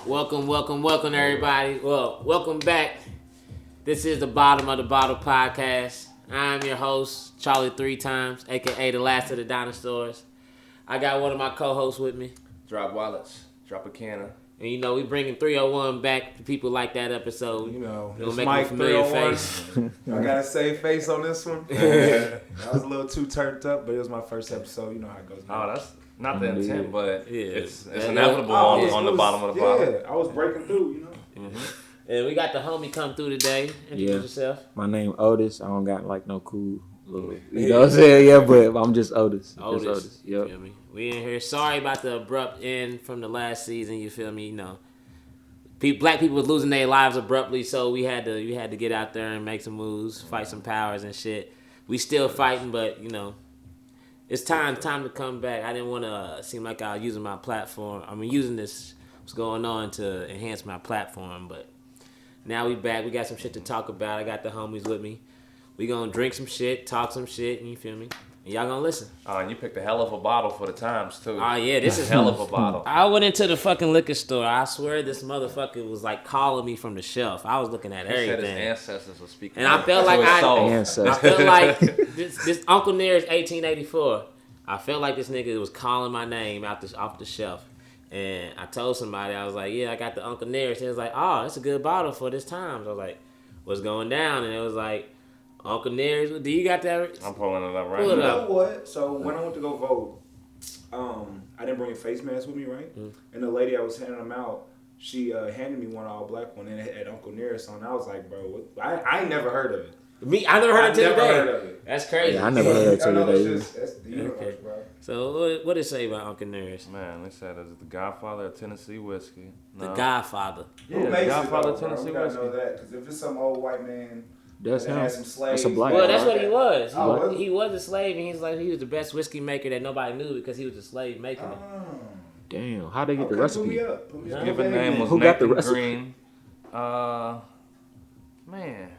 Welcome, everybody. Well, welcome back. This is the Bottom of the Bottle podcast. I'm your host, Charlie 3 times, aka the last of the dinosaurs. I got one of my co-hosts with me. Drop wallets, drop a canner. And you know, we bringing 301 back to people like that episode. You know, it's Mike 301. I got to save face on this one. I was a little too turned up, but it was my first episode. You know how it goes. Oh, that's not the intent, but it's Yeah. inevitable on the bottom of the bottle. Yeah, I was breaking through, you know. Mm-hmm. And we got the homie come through today. Introduce yourself. My name Otis. I don't got like no cool little, you know what I'm saying? Yeah, but I'm just Otis. Otis. Just Otis. Yep. You feel me? We in here. Sorry about the abrupt end from the last season. You feel me? You know, black people was losing their lives abruptly, so we had to get out there and make some moves, fight some powers and shit. We still fighting, but you know, it's time to come back. I didn't want to seem like I was using my platform. I mean, using what's going on to enhance my platform, but now we back. We got some shit to talk about. I got the homies with me. We gonna drink some shit, talk some shit, and you feel me? And y'all gonna listen. Oh, and you picked a hell of a bottle for the times, too. Oh, yeah, this is hell of a bottle. I went into the fucking liquor store. I swear this motherfucker was like calling me from the shelf. I was looking at everything. He said his ancestors were speaking. And I felt like I felt like this Uncle Near's 1884. I felt like this nigga was calling my name off the shelf. And I told somebody, I was like, yeah, I got the Uncle Near's. He was like, oh, that's a good bottle for this time. So I was like, what's going down? And it was like, Uncle Near's, do you got that? I'm pulling it up right now. You now. know what? So when I went to go vote, I didn't bring a face mask with me, right? Mm. And the lady I was handing them out, she handed me one all black one, and it had Uncle Near's on. I was like, bro, what? I ain't never heard of it. Me, I never heard it till today. Heard of it. That's crazy. Yeah, I never heard it till today. That's the universe, bro. So what did it say about Uncle Near's? Man, they said it's the Godfather of Tennessee whiskey. No. The Godfather. Yeah, who makes Godfather of Tennessee whiskey. Know that because if it's some old white man. That's him. That's a black. Well, that's what he was. He was a slave, and he was the best whiskey maker that nobody knew because he was a slave making it. Damn, how'd they get the recipe? Put me up. His given name was Who Nathan got the recipe? Green. Man,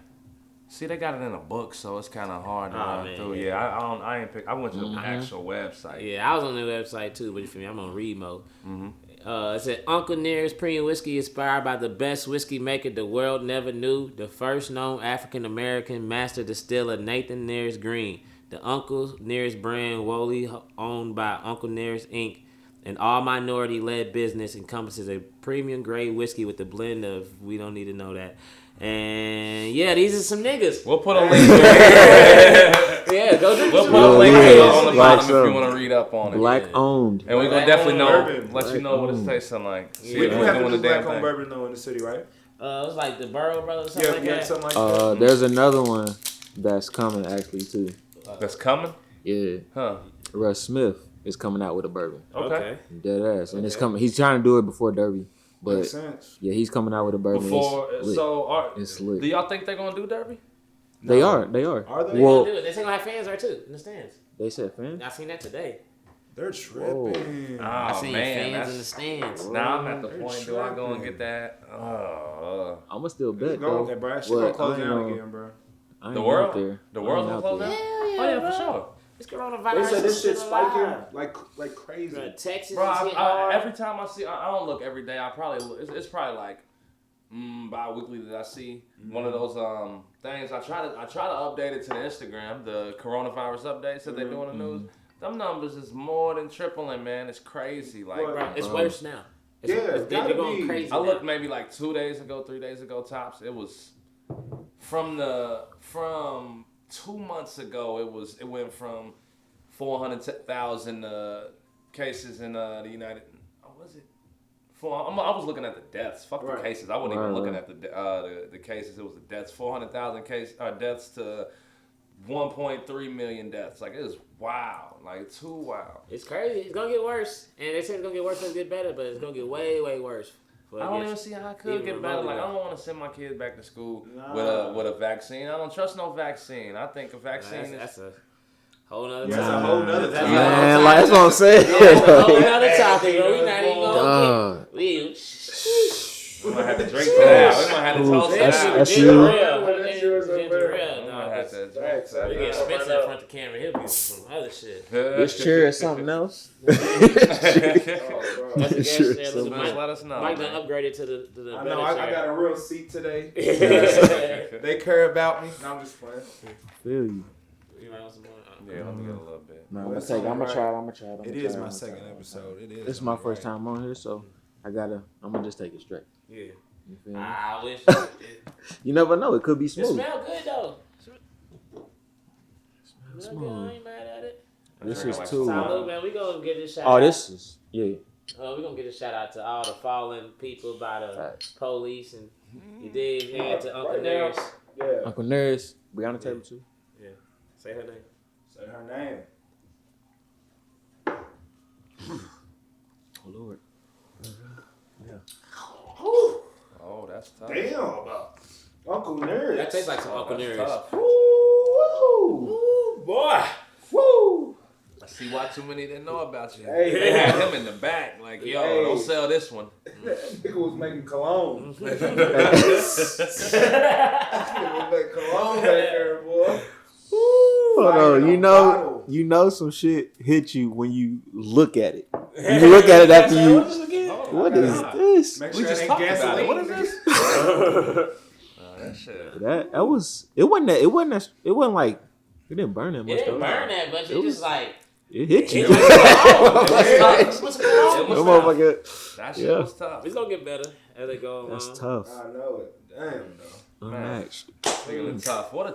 see, they got it in a book, so it's kind of hard to run through. Yeah, I ain't pick. I went to the actual website. Yeah, I was on the website too, but you feel me? I'm on read mode. Mm-hmm. It said Uncle Near's premium whiskey inspired by the best whiskey maker the world never knew, the first known African American master distiller Nathan Near's Green. The Uncle Near's brand, wholly owned by Uncle Near's Inc., an all minority-led business, encompasses a premium grade whiskey with a blend of, we don't need to know that. And yeah, these are some niggas. We'll put a link. Yeah, go drink. We'll put a link on the bottom if you want to read up on it. Black owned. And we're gonna definitely let you know what it's tasting like. We do have to do black owned bourbon though in the city, right? It was like the Burrow Brothers, something like that. Something like that. There's another one that's coming actually too. That's coming? Yeah. Huh. Russ Smith is coming out with a bourbon. Okay. Dead ass, and it's coming. He's trying to do it before Derby. But makes sense. Yeah, he's coming out with a bourbon. It's lit. Do y'all think they're gonna do Derby? No. They are. Are they? Well, they say gonna have fans there too in the stands. They said fans. I seen that today. They're tripping. I seen fans in the stands. Now I'm at the point. Do I go and get that? I'ma still bet though. Bro. Shit gonna close down again, bro. The world's gonna close down. Oh yeah, for sure. This coronavirus. They said this shit's spiking like crazy. Bro, Texas. Bro, every time I see, I don't look every day. It's probably like bi-weekly that I see one of those things. I try to update it to the Instagram, the coronavirus updates that they do on the news. Them numbers is more than tripling, man. It's crazy. Like, bro, it's worse now. They're going crazy. I looked maybe like 2 days ago, 3 days ago tops. It was from 2 months ago. It went from 400,000 cases in the United. Was it? I was looking at the deaths. Fuck the cases. I wasn't even looking at the cases. It was the deaths. 400,000 deaths to 1.3 million deaths. Like, it is wild. Like, too wild. It's crazy. It's gonna get worse, and they say it's gonna get worse and get better, but it's gonna get way, way worse. I don't even see how it could get better. Like, I don't want to send my kids back to school with a vaccine. I don't trust no vaccine. I think a vaccine that's a whole nother topic. That's a whole nother topic. Man, like that's what I'm saying. A whole nother topic, bro. We not even gonna get. We might have to drink to that. We might have to toast that. That's you. I Facts. We get Spencer in front of the camera. He'll be some other shit. This chair is something else. That's a guest Sure, chair. so Look at Mike. let us know. Mike done upgraded to the I better know. I chair. got a real seat today. They care about me. No, I'm just playing. Feel you. You might want some more? Yeah, let me get a little bit. No, I'm Well, it's gonna only try it. It is my second episode. It is. This is my first time on here, so I'm gonna just take it straight. Yeah. You feel me? I wish You never know, it could be it smooth. smell good though. Smell Smooth. good. I ain't mad at it. This Drinking is like too. Salud, man. We gonna get this shout Oh, out. this is yeah. We gonna get a shout out to all the fallen people by the Facts. police and you dig, and to Uncle Right now. Nearest. Yeah. Uncle Nearest, we on the table too. Yeah. Say her name. Say her name. Oh Lord. Oh, that's tough. Damn. Uncle Nerd. That tastes like some Uncle That's Nearest. tough. Woo! Boy. Woo! I see why too many didn't know about you. Hey, They had him in the back, like, yo, Hey. don't sell this one. That nigga was making cologne. Nigga was making cologne back there, boy. Hold Fire on, in a you bottle. know some shit hit you when you look at it. You look at it after you. Oh, What my is God. this? Make We sure just it talked ain't about it. gasoline. What is nigga. this? That shit. That was it wasn't like it didn't burn that It much didn't though. burn that much. It It was- just like. It hit you. It was tough. It was That tough. motherfucker. That shit Yeah. was tough. It's gonna get better as they go along. That's tough. I know it. Damn, though. Unmatched. Speaking of tough, what a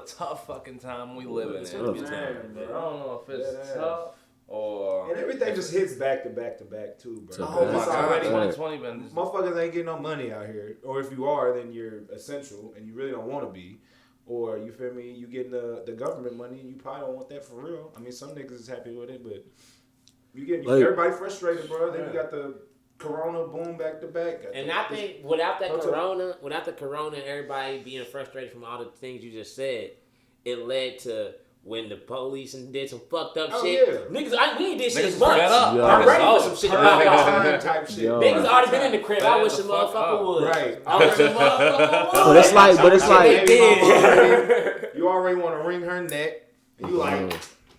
tough fucking time we living It's in. gonna be Tough. tough. I don't know if it's Yeah. tough or. And everything just hits back to back to back, too, bro. To Oh my It's god, already- 2020 been. Just, Motherfuckers ain't getting no money out here. Or if you are, then you're essential and you really don't want to be. Or, you feel me, you getting the government money and you probably don't want that for real. I mean, some niggas is happy with it, but you get Like- everybody frustrated, bro. Then you got the corona boom back to back. Got And the- I think without the Hotel. corona, and everybody being frustrated from all the things you just said, it led to when the police and did some fucked up Oh, shit. yeah. Niggas, we ain't did shit Niggas in months. fed up. Yeah. I'm ready Oh, for some shit to turn pop it off. on. type shit. Yo. Niggas already been in the crib. I Fed wish the the fuck motherfucker up. would. Right. I wish the motherfucker would. But it's like- They did. You already want to wring her neck. You like,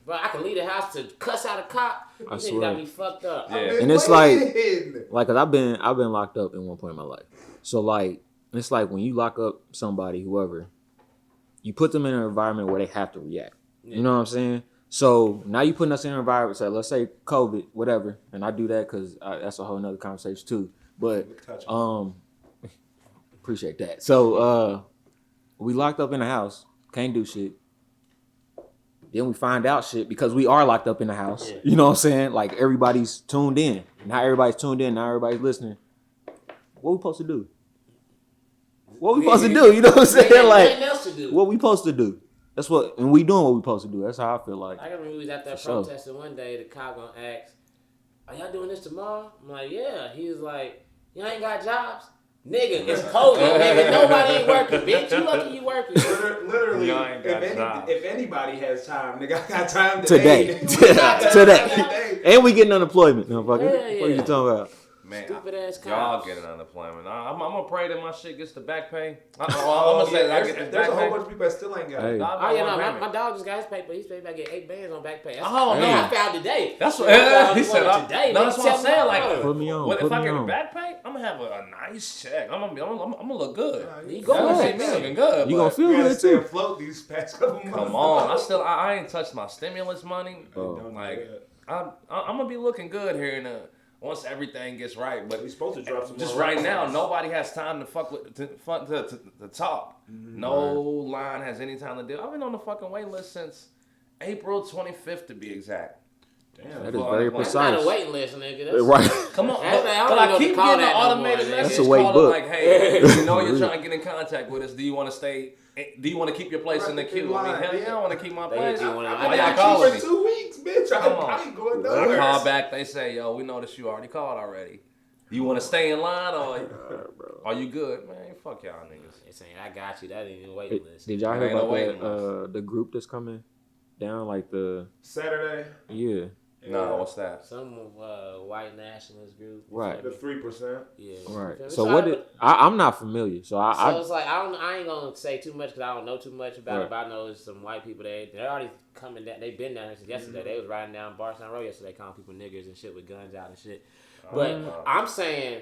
Bro, I can leave the house to cuss out a cop. You I niggas swear. got me fucked up. Yeah. I've been And it's like- waiting. Like, cause I've been locked up at one point in my life. So like, it's like when you lock up somebody, whoever, you put them in an environment where they have to react. You know what I'm saying? So now you putting us in an environment. So let's say COVID, whatever, and I do that because that's a whole nother conversation too. But appreciate that. So we locked up in the house, can't do shit. Then we find out shit because we are locked up in the house. Yeah. You know what I'm saying? Like everybody's tuned in. Now everybody's tuned in. Now everybody's listening. What we supposed to do? What we supposed to do? You know what I'm Ain't saying? nothing Like else to do. what we supposed to do? That's what, and we doing what we supposed to do. That's how I feel like. I can remember we was out there For sure. protesting one day. The cop gonna ask, "Are y'all doing this tomorrow?" I'm like, "Yeah." He was like, "Y'all ain't got jobs, nigga. It's COVID, nigga. Nobody ain't working, bitch. You lucky you working." Literally, Y'all ain't got jobs. if anybody has time, nigga, I got time Today. today. Today. And we getting unemployment, motherfucker. Yeah, What are you yeah. talking about? Man, Stupid ass y'all cops. getting unemployment. I'm gonna pray that my shit gets the back pay. I'm gonna say that I get the there's back a whole pay. bunch of people that still ain't got Hey. it. Nah, Oh yeah, no, one my dog just got his paper. He's paid about getting 8 bands on back pay. That's, Oh, no. I found today. That's what I found he one said. today. No, Nigga, that's what I'm tell me saying. how Like, long. Put me on. what, Put if I me get a on. back pay, I'm gonna have a nice check. I'm gonna look good. You I'm go gonna ahead, see me man. looking good. You but- gonna feel You gotta good stay too. afloat these past couple months. Come on, I ain't touched my stimulus money. Oh. Don't do Like, that. I'm gonna be looking good here in once everything gets right. But We supposed to drop some just more right now, raps. nobody has time to fuck with to talk. No line has any time to deal. I've been on the fucking wait list since April 25th to be exact. Damn. That is Well, very that's That's not precise. a waiting list, nigga. That's, Right. Come on, That's but, like, I don't but even I know keep to call getting that an no more, automated nigga. message That's a wait calling book. like, "Hey, you know you're trying to get in contact with us. Do you want to stay? Do you want to keep your place in the queue?" I mean, hell yeah, I want to keep my They place. hit you when Why I y'all got calling for me? 2 weeks, bitch. Come on. I ain't going I nowhere. call back. They say, "Yo, we noticed you already called already. You want to stay in line or are you good, man? Fuck y'all niggas." They saying I got you. That ain't even a waiting list. Did y'all It hear ain't no about waiting the group that's coming down? Like the Saturday. yeah. No, what's that? Some white nationalist group. Right. The 3%. Yeah. Right. So what did I'm not familiar. So it's like I ain't gonna say too much because I don't know too much about it. But I know there's some white people they're already coming down. They've been down here since yesterday. They was riding down Barstown Road yesterday, calling people niggers and shit with guns out and shit. But I'm saying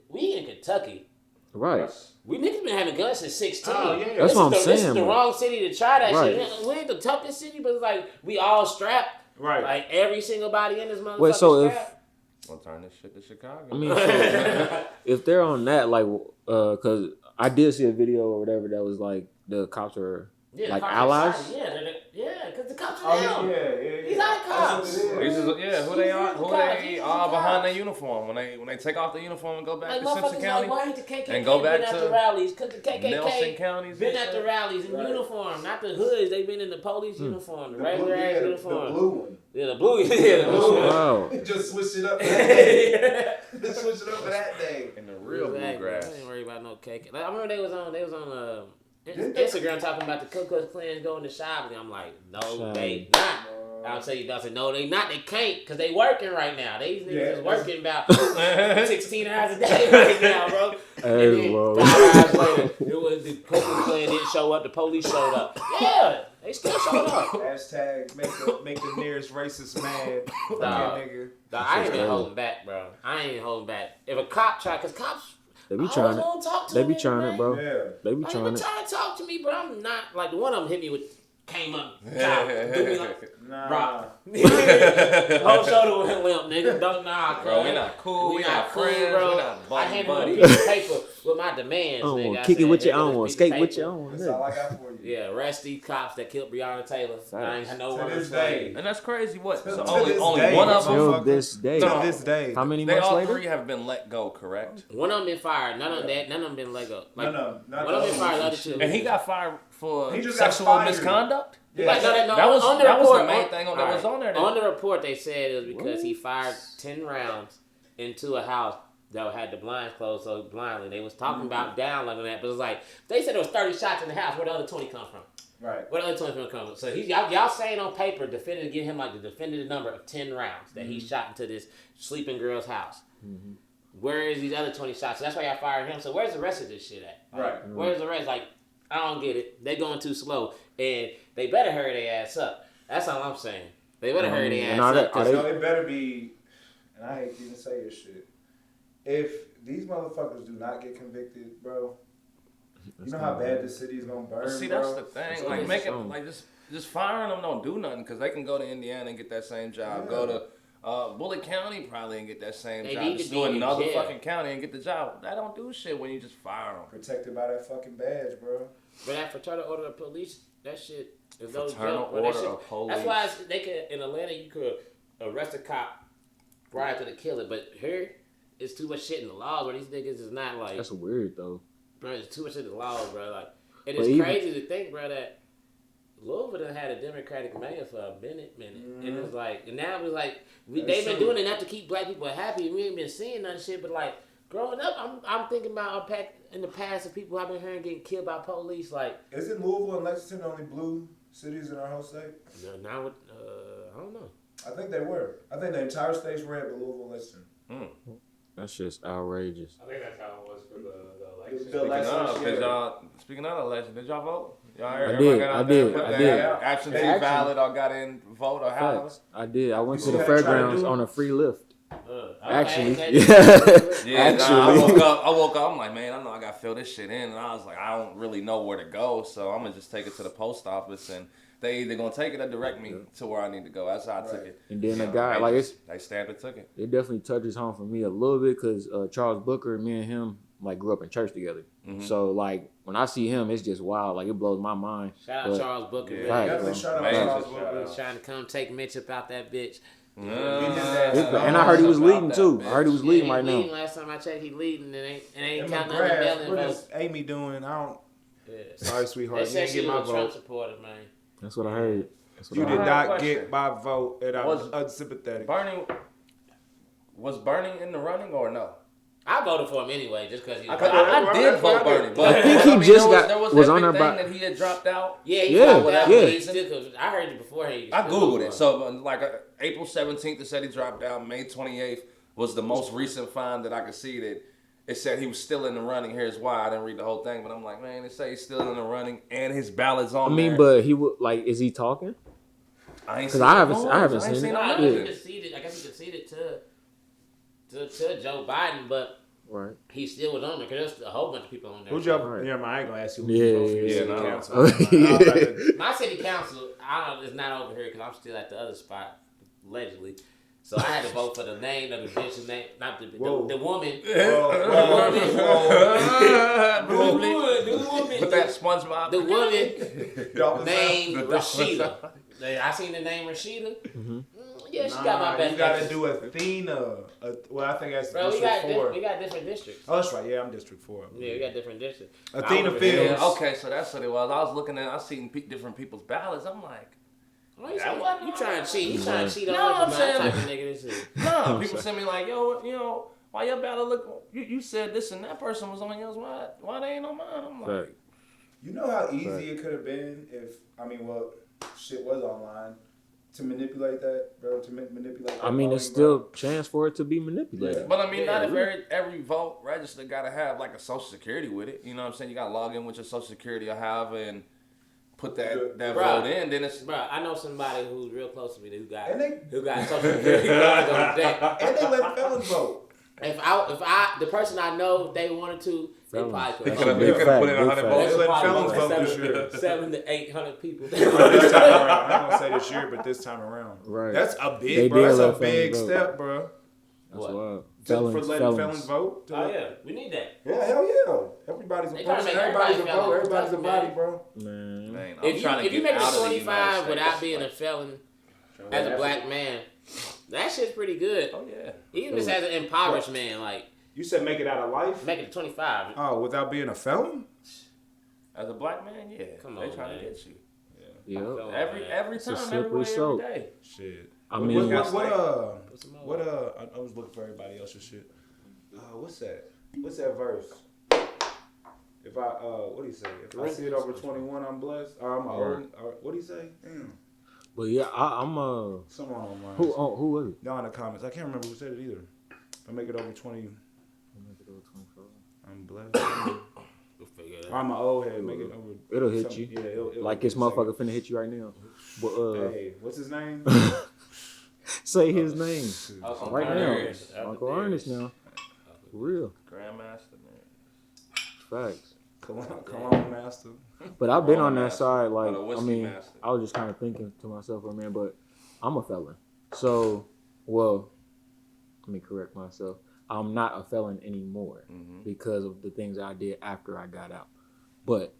we in Kentucky. Right. We niggas been having guns since 16. Oh, yeah. That's what I'm saying. This is the wrong city to try that Right. shit. We ain't the toughest city, but it's like we all strapped. Right. Like every single body in this motherfucker. Wait, so strapped. We'll turn this shit to Chicago. I mean, so if they're on that, like, because I did see a video or whatever that was like the cops are like allies. Yeah, because the cops are down. These are the cops. Who they are? Who they are behind their uniform when they take off the uniform and go back to Simpson County why ain't the KKK and go back been at to the rallies? Because the KKK Nelson counties been at the rallies in uniform, not the hoods. They been in the police uniform, the regular ass uniform. The blue one. Yeah, the blue. Yeah, the blue one. Wow. Just switch it up for that day. Just switch it up for that day. in the real bluegrass. I ain't worried about no KKK. Like, I remember they was on Instagram talking about the Ku Klux Klan going to shop, and I'm like, no, they not. I'll tell you nothing. No, they not. They can't because they working right now. These niggas is working about 16 hours a day right now, bro. Hey, and bro. then 5 hours later, it was the Ku Klux Klan didn't show up. The police showed up. Yeah, they still showed up. Hashtag make the nearest racist mad. Nigga. I ain't been holding back, bro. I ain't holding back. If a cop try, because cops. They be trying it. Talk to They be me, trying man. it, bro. Yeah. They be I trying ain't it. trying to talk to me, bro. I'm not like the one of them hit me with came up, do me like Nah. whole shoulder went limp, nigga. Don't Bro, we not cool. We not friends. bro. We not I buddy handed him a buddy. piece of paper with my demands. I don't nigga. want I to kick it said, with you. I "Here, don't this want piece to of skate with you. I paper." don't want That's all I to. got for you. Yeah, arrest these cops that killed Breonna Taylor. I ain't had no To one this day. And that's crazy. What? So To only this only day, one of them. Till this day. To this day. How many They months all later? three have been let go, correct? One of them been fired. None of them been let go. Like, No, not one of them been the fired. The other other two. And he got fired for He just got sexual fired. misconduct. Yeah. Like, no, That was on the that was report, the main thing that was on there. On the report, they said it was because he fired 10 rounds into a house that had the blinds closed, so blindly. They was talking about downloading that, but it was like, they said there was 30 shots in the house. Where the other 20 come from? Right. Where the other 20 come from? So y'all saying on paper, definitive, give him like the definitive number of 10 rounds that he shot into this sleeping girl's house. Mm-hmm. Where is these other 20 shots? So that's why y'all fired him. So where's the rest of this shit at? Right. Where's the rest? Like, I don't get it. They going too slow. And they better hurry their ass up. That's all I'm saying. They better hurry their ass up. No, it better be, and I hate to even say this shit. If these motherfuckers do not get convicted, bro, you know how bad this city is gonna burn, See, bro? that's the thing. Like making like just firing them don't do nothing because they can go to Indiana and get that same job. Yeah. Go to Bullitt County probably and get that same They job. need Just to do be in another jail. fucking county and get the job. That don't do shit when you just fire them. Protected by that fucking badge, bro. But that fraternal order of police, that shit is no Fraternal joke. Bro. That order shit- of police. That's why they could in Atlanta you could arrest a cop right after the killing, but here it's too much shit in the laws where these niggas is not like. That's weird though. Bro, it's too much in the laws, bro. Like, it But is even- crazy to think, bro, that Louisville done had a Democratic mayor for a minute, and it's like, and now it's like they've been doing it not to keep black people happy. We ain't been seeing none shit, but like growing up, I'm thinking about in the past of people I've been hearing getting killed by police. Like, Isn't Louisville and Lexington the only blue cities in our whole state? now with I don't know. I think they were. I think the entire state's red, but Louisville and Lexington. That's just outrageous. I think that's how it was for the election. The election, Speaking of election, did y'all vote? Y'all I everybody did, got out I there did, and put I their did. Absentee Actually- ballot or got in vote or however. Facts. I did. I went to You the see how they try to fairgrounds do it? on a free lift. Actually, okay. Yeah, actually. I woke up. I'm like, man, I know I got to fill this shit in, and I was like, I don't really know where to go, so I'm gonna just take it to the post office, and they either gonna take it or direct me to where I need to go. That's how I took it. And then the So guy, they like just- they stamped and took it. it definitely touches home for me a little bit because Charles Booker, me and him, like grew up in church together. Mhm. So like when I see him, it's just wild. Like it blows my mind. Shout out But- Charles Booker, Yeah. man. Right, Definitely bro. shout out Major Charles shout Booker. He's trying to come take Mitch up out that bitch. And I heard he was leading too. I heard he was leading he right now. leading. Last time I checked, he leading, and ain't And counting on the McGrath, mail-in what votes. is Amy doing? I don't. Yeah. Sorry, sweetheart. They You said didn't she get my was a Trump vote. supporter, man. That's what I heard. That's what You I did heard. not question. get my vote, and I'm Was- unsympathetic. Was Bernie in the running or no? I voted for him anyway, just because he. I did vote Bernie, but I think he just there was on there everything that he had dropped out. Yeah, he Yeah, dropped out. yeah. He still, I heard it before. I Googled it. So like April 17th, it said he dropped out. May 28th was the most recent find that I could see that it said he was still in the running. Here's why. I didn't read the whole thing, but I'm like, man, it say he's still in the running and his ballot's on there. but he would like, is he talking? Because I haven't seen it. I Yeah. guess he conceded to Joe Biden, but Right. he still was on there because there's a whole bunch of people on there. Who's your? Right. Yeah, I ain't gonna ask you. Who Yeah, you vote for your yeah, city no. council. My city council, I don't know, it's not over here because I'm still at the other spot, allegedly. So I had to vote for the name of the bitch's name, not the woman. The woman. With that SpongeBob. The woman named The Rashida. I seen the name Rashida. Mm, yeah, she got my best. You gotta interest. do Athena. Well, I think that's Bro, District 4. we got different districts. Oh, that's right. Yeah, I'm District 4. Yeah, we got different districts. Athena I was- Fields. Yeah, okay, so that's what it was. I was looking at, I seen different people's ballots. I'm like, Oh, you trying to cheat? You trying to cheat on No, us? I'm saying- type of nigga this is. no. People send me like, yo, you know, why your ballot look? You said this and that person was on yours. Why they ain't on mine? I'm like, Right. You know how easy it could have been if, shit was online to manipulate that, bro, to manipulate that I mean, voting, it's still chance for it to be manipulated. but I mean, Yeah, not every vote register gotta have like a social security with it. You know what I'm saying? You gotta log in with your social security or however and put that Bruh. vote in. Then it's Bro, I know somebody who's real close to me who got And social security cards on deck. And they let felons vote. If I the person I know, if they wanted to, they Felons. probably they could. could have Big put in fact, 100 big votes. They let felons Probably vote this year. 700 to 800 people. This time around. I'm not gonna say this year, but this time around. Right. That's a They big, bro. did That's a let felons big vote. step, bro. That's What? wild. For letting felons Felons. vote. Oh yeah, we need that. Yeah, hell yeah. Everybody's a They trying to person. make Everybody's a everybody vote. felons. Everybody's a body, Man. bro. Man. Man, I'm If trying to you get make it out to of the United 25 States. without being a felon as a black man, that shit's pretty good. Oh yeah. Even just as an impoverished man, like You said make it out of life? make it to 25. Oh, without being a felon? As a black man, yeah. Come they on, trying man. to get you. Yep. Every It's a time, slippery everywhere, slope. every day. Shit. I mean, I was looking for everybody else's shit. What's that? What's that verse? If I, what do you say? If I see it over 21, I'm blessed. I'm what do you say? Damn. but yeah, I'm Someone online. who was it? Y'all in the comments. I can't remember who said it either. If I make it over 20, I'm blessed. We'll figure it out. I'm an old head. Make it over. It'll hit some- you. Yeah, it'll Like this motherfucker finna hit you right now. But Hey, what's his name? say his name Uncle right Ernest. now. Uncle Ernest now. For real. Grandmaster, man. Facts. Cologne Master. But I've been Wrong on that master. side, like, Or the I whiskey mean, master. I was just kind of thinking to myself, oh, man, but I'm a felon. So, well, let me correct myself. I'm not a felon anymore because of the things I did after I got out. But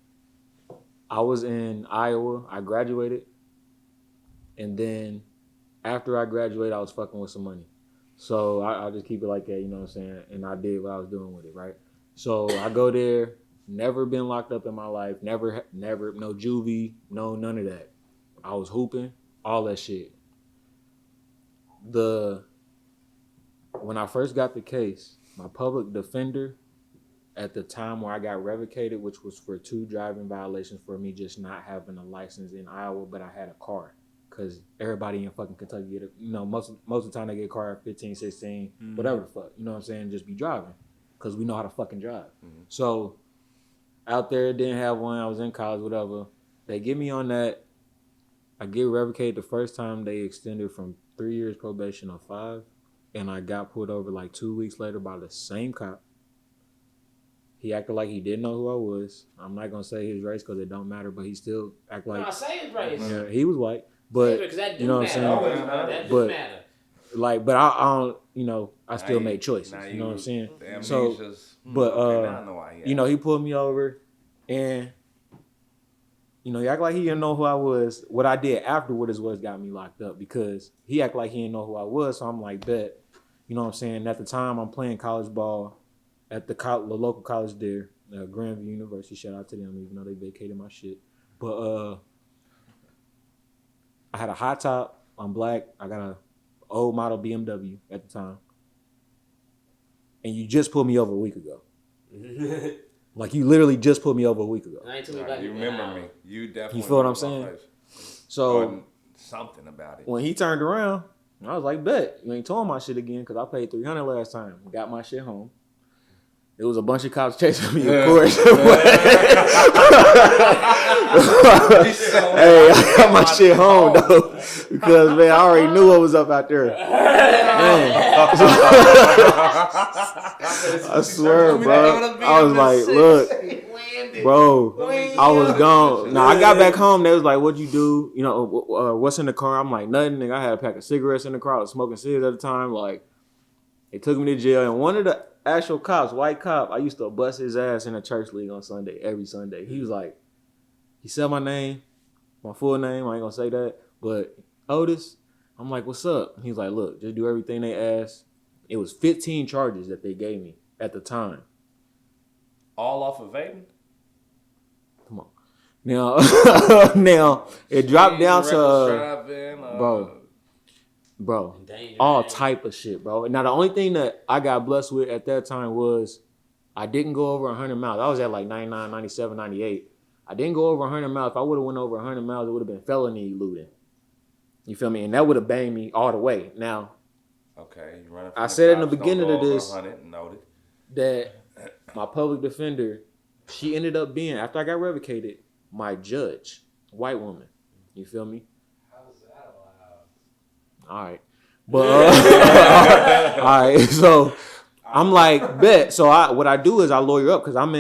I was in Iowa. I graduated. And then after I graduated, I was fucking with some money. So I'll just keep it like that, you know what I'm saying? And I did what I was doing with it, right? So I go there, never been locked up in my life, never, no juvie, no none of that. I was hooping, all that shit. When I first got the case, my public defender at the time where I got revocated, which was for 2 driving violations for me just not having a license in Iowa, but I had a car. Because everybody in fucking Kentucky get it. You know, most of the time they get a car at 15, 16, whatever the fuck. You know what I'm saying? Just be driving. Because we know how to fucking drive. So, out there, didn't have one. I was in college, whatever. They get me on that. I get revocated the first time. They extended from 3 years probation to 5. And I got pulled over like 2 weeks later by the same cop. He acted like he didn't know who I was. I'm not going to say his race because it don't matter. But he still act like... No, say his race. Yeah, he was white. But, Because that do you know what I'm matter. saying? That do But- matter. Like, but I don't, you know, I still Now make choices. now You know what I'm saying? the So, amnesia's- but, okay, now I know why he you know, he pulled me over and, you know, he act like he didn't know who I was. What I did afterward is what got me locked up because he act like he didn't know who I was. So I'm like, bet. You know what I'm saying? At the time, I'm playing college ball at the local college there, Grandview University. Shout out to them, even though they vacated my shit. But I had a high top. I'm black. I got a old model BMW at the time. and you just pulled me over a week ago. Like you literally just pulled me over a week ago. I ain't too Nah, glad you remember me. You definitely. You feel what I'm remember my saying? face. So Or something about it. when he turned around, I was like, bet you ain't towing my shit again because I paid $300 last time. Got my shit home. It was a bunch of cops chasing me, of course. Hey, I got my shit home though, because man, I already knew what was up out there. Man. I swear, bro. I was like, look, bro, I was gone. Now I got back home. They was like, "What'd you do? You know, what's in the car?" I'm like, "Nothing." Nigga, I had a pack of cigarettes in the car. I was smoking cigarettes at the time. Like, they took me to jail, and one of the actual cops, white cop, I used to bust his ass in a church league on Sunday, every Sunday. He was like, he said my name, my full name, I ain't gonna say that, but Otis. I'm like, what's up? He was like, look, just do everything they ask. It was 15 charges that they gave me at the time. All off of Vaden? Come on. Now it dropped down to, driving, bro, all type of shit, bro. Now, the only thing that I got blessed with at that time was I didn't go over 100 miles. I was at like 99, 97, 98. I didn't go over 100 miles. If I would have went over 100 miles, it would have been felony looting. You feel me? And that would have banged me all the way. Now, okay, you running I said in the beginning of this noted. that my public defender, she ended up being, after I got revocated, my judge, white woman. You feel me? All right. But all right, so I'm like, bet. So what I do is I lawyer up because I'm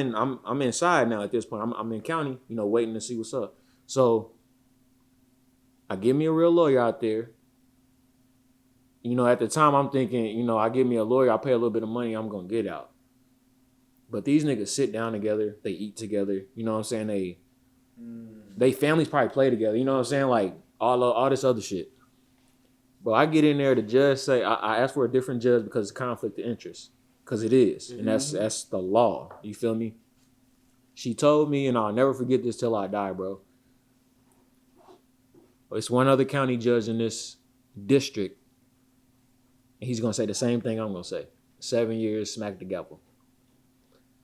inside now at this point. I'm in county, you know, waiting to see what's up. So I give me a real lawyer out there. You know, at the time I'm thinking, you know, I give me a lawyer, I pay a little bit of money, I'm gonna get out. But these niggas sit down together, they eat together, you know what I'm saying? They families probably play together, you know what I'm saying? Like all this other shit. But I get in there, the judge say, I asked for a different judge because it's conflict of interest. Because it is. And that's the law. You feel me? She told me, and I'll never forget this till I die, bro. It's one other county judge in this district. And he's going to say the same thing I'm going to say. 7 years, smack the gavel.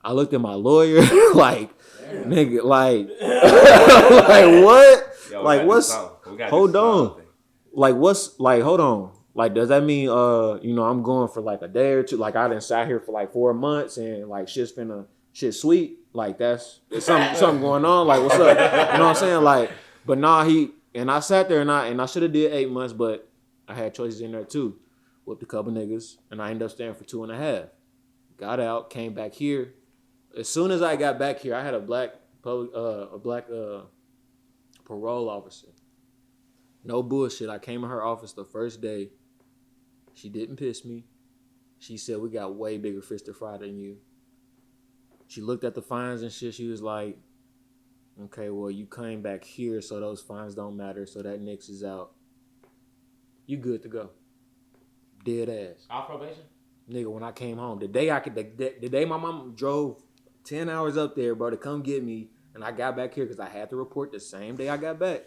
I looked at my lawyer like, nigga, like, like what? Yo, like what's, hold on. Like, what's, like, hold on. Like, does that mean, you know, I'm going for like a day or two? Like, I done sat here for like 4 months and like shit sweet. Like, that's something going on. Like, what's up? You know what I'm saying? Like, but nah, I sat there and I should have did 8 months, but I had choices in there too. Whipped a couple niggas and I ended up staying for 2.5. Got out, came back here. As soon as I got back here, I had a black parole officer. No bullshit. I came in her office the first day. She didn't piss me. She said, we got way bigger fish to fry than you. She looked at the fines and shit. She was like, okay, well, you came back here, so those fines don't matter. So that nix is out. You good to go. Dead ass. Off probation? Nigga, when I came home, the day my mom drove 10 hours up there, bro, to come get me, and I got back here because I had to report the same day I got back.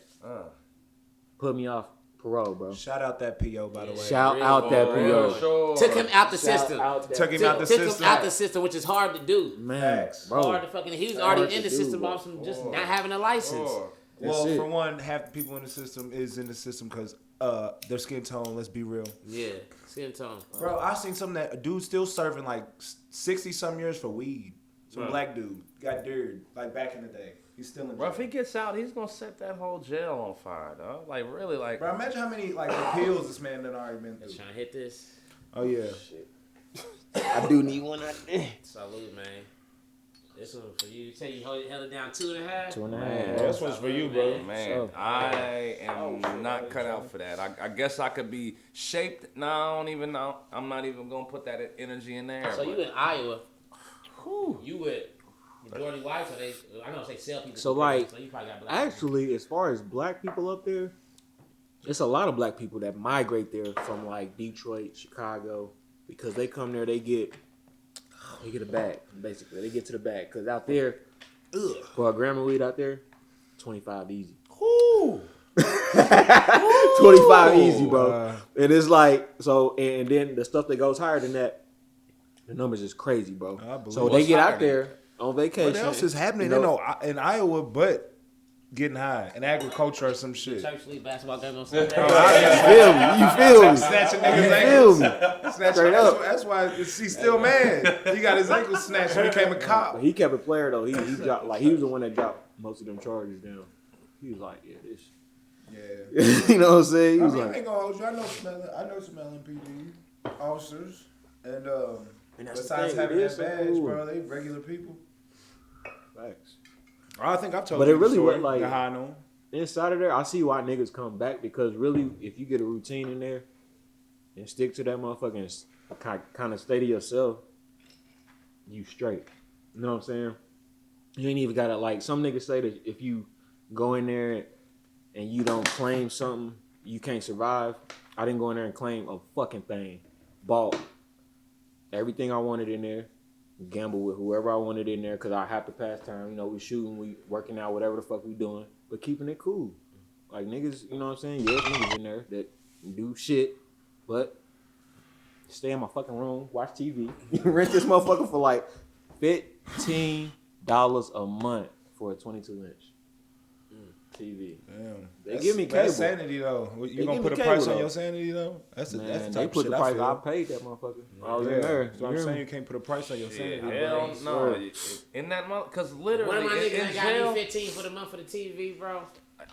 Put me off parole, bro. Shout out that PO, by the way. Shout out that PO. Sure. Took him out the system. Took him out the system. Which is hard to do. Man, bro. Hard to fucking. He was already in the system off some just not having a license. Well, for one, half the people in the system is in the system because their skin tone. Let's be real. Yeah, skin tone. Bro, I seen something that a dude still serving like 60-some years for weed. Some black dude got dared like back in the day. He's still in jail. Bro, if he gets out, he's gonna set that whole jail on fire, dog. Like really, like. Bro, imagine how many like appeals this man done already been through. Trying to hit this. Oh yeah. Shit. I do need one out there. Salute, man. This one for you. You say you held it down 2.5? 2.5. Man, this one's for you, bro. Man, I am not cut out for that. I guess I could be shaped. No, I don't even know. I'm not even gonna put that energy in there. So you in Iowa? You with majority white? So I know they sell people. So like, so you probably got black actually, as far as black people up there, it's a lot of black people that migrate there from like Detroit, Chicago, because they come there, they get a bag, basically. They get to the bag. Because out there, for a gram of weed out there, 25 easy. 25 easy, bro. And it's like, so, and then the stuff that goes higher than that, The numbers is crazy, bro. I believe So it. they get out Saturday. there on vacation. What else is happening in Iowa but getting high? In agriculture or some shit. Church league basketball game on Sunday. You feel me? Snatching You niggas' feel ankles. me? Snatching, Straight up. that's why he's still mad. He got his ankles snatched and became a cop. But he kept it player though. He dropped, like, he was the one that dropped most of them charges down. He was like, yeah, this. Yeah. You know what I'm saying? He I was mean, I like, ain't gonna hold you. I know some LMPD officers, and that's the besides thing, having it that is so badge, cool. bro, they regular people. facts. I think I've told But you it really the story, wasn't like- the high noon. Inside of there, I see why niggas come back because really, if you get a routine in there and stick to that motherfucker and kind of stay to yourself, you straight. You know what I'm saying? You ain't even gotta, like, some niggas say that if you go in there and you don't claim something, you can't survive. I didn't go in there and claim a fucking thing. Bought everything I wanted in there. Gamble with whoever I wanted in there because I have to pass time. You know, we shooting, we working out, whatever the fuck we doing, but keeping it cool. Like, niggas, you know what I'm saying? Yeah, niggas in there that do shit, but stay in my fucking room, watch TV. Rent this motherfucker for like $15 a month for a 22-inch TV. Damn. They give me cable. That's sanity though. You They gonna give put a me price cable, on though. your sanity though? That's the Man, type they of put shit the I price. feel. I paid that motherfucker. I was Yeah. in there. So I'm You hear saying me? you can't put a price on your sanity. Hell no. In that month, because One literally of my niggas in ain't got jail, me 15 for the month for the TV, bro.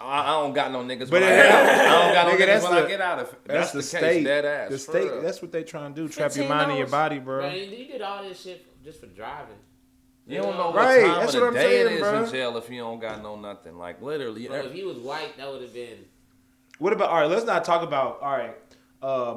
I don't got no niggas. But When I get out. I don't got no nigga, niggas that's when I the- get out. If That's that's the the state. case, dead ass. The for state. real. That's what they trying to do. Trap your mind in your $15, body, bro. Man, you did all this shit just for driving. You don't know what Right, time that's of what the I'm day saying, it is bro. in jail if you don't got no nothing. Like literally. Bro, if he was white, that would have been. What about? All right, let's not talk about. All right,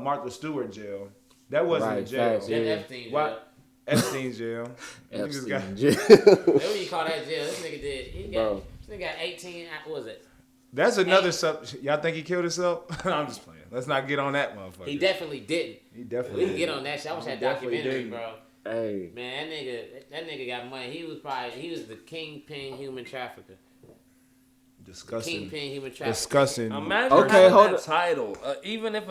Martha Stewart jail. That wasn't Right, a jail. facts, That yeah. Epstein. Why- Jail. Epstein jail. Niggas got- Epstein jail. That what you call that jail? This nigga did. He got. Bro. This nigga got 18. What was it? That's another sub. Y'all think he killed himself? I'm just playing. Let's not get on that motherfucker. He definitely didn't. He We definitely. can get on that shit. I watched that Definitely documentary, didn't. bro. Hey, Man, that nigga got money. He was the kingpin human trafficker. Disgusting. Kingpin human trafficker. Disgusting. Imagine Okay, having hold that up. title. Even if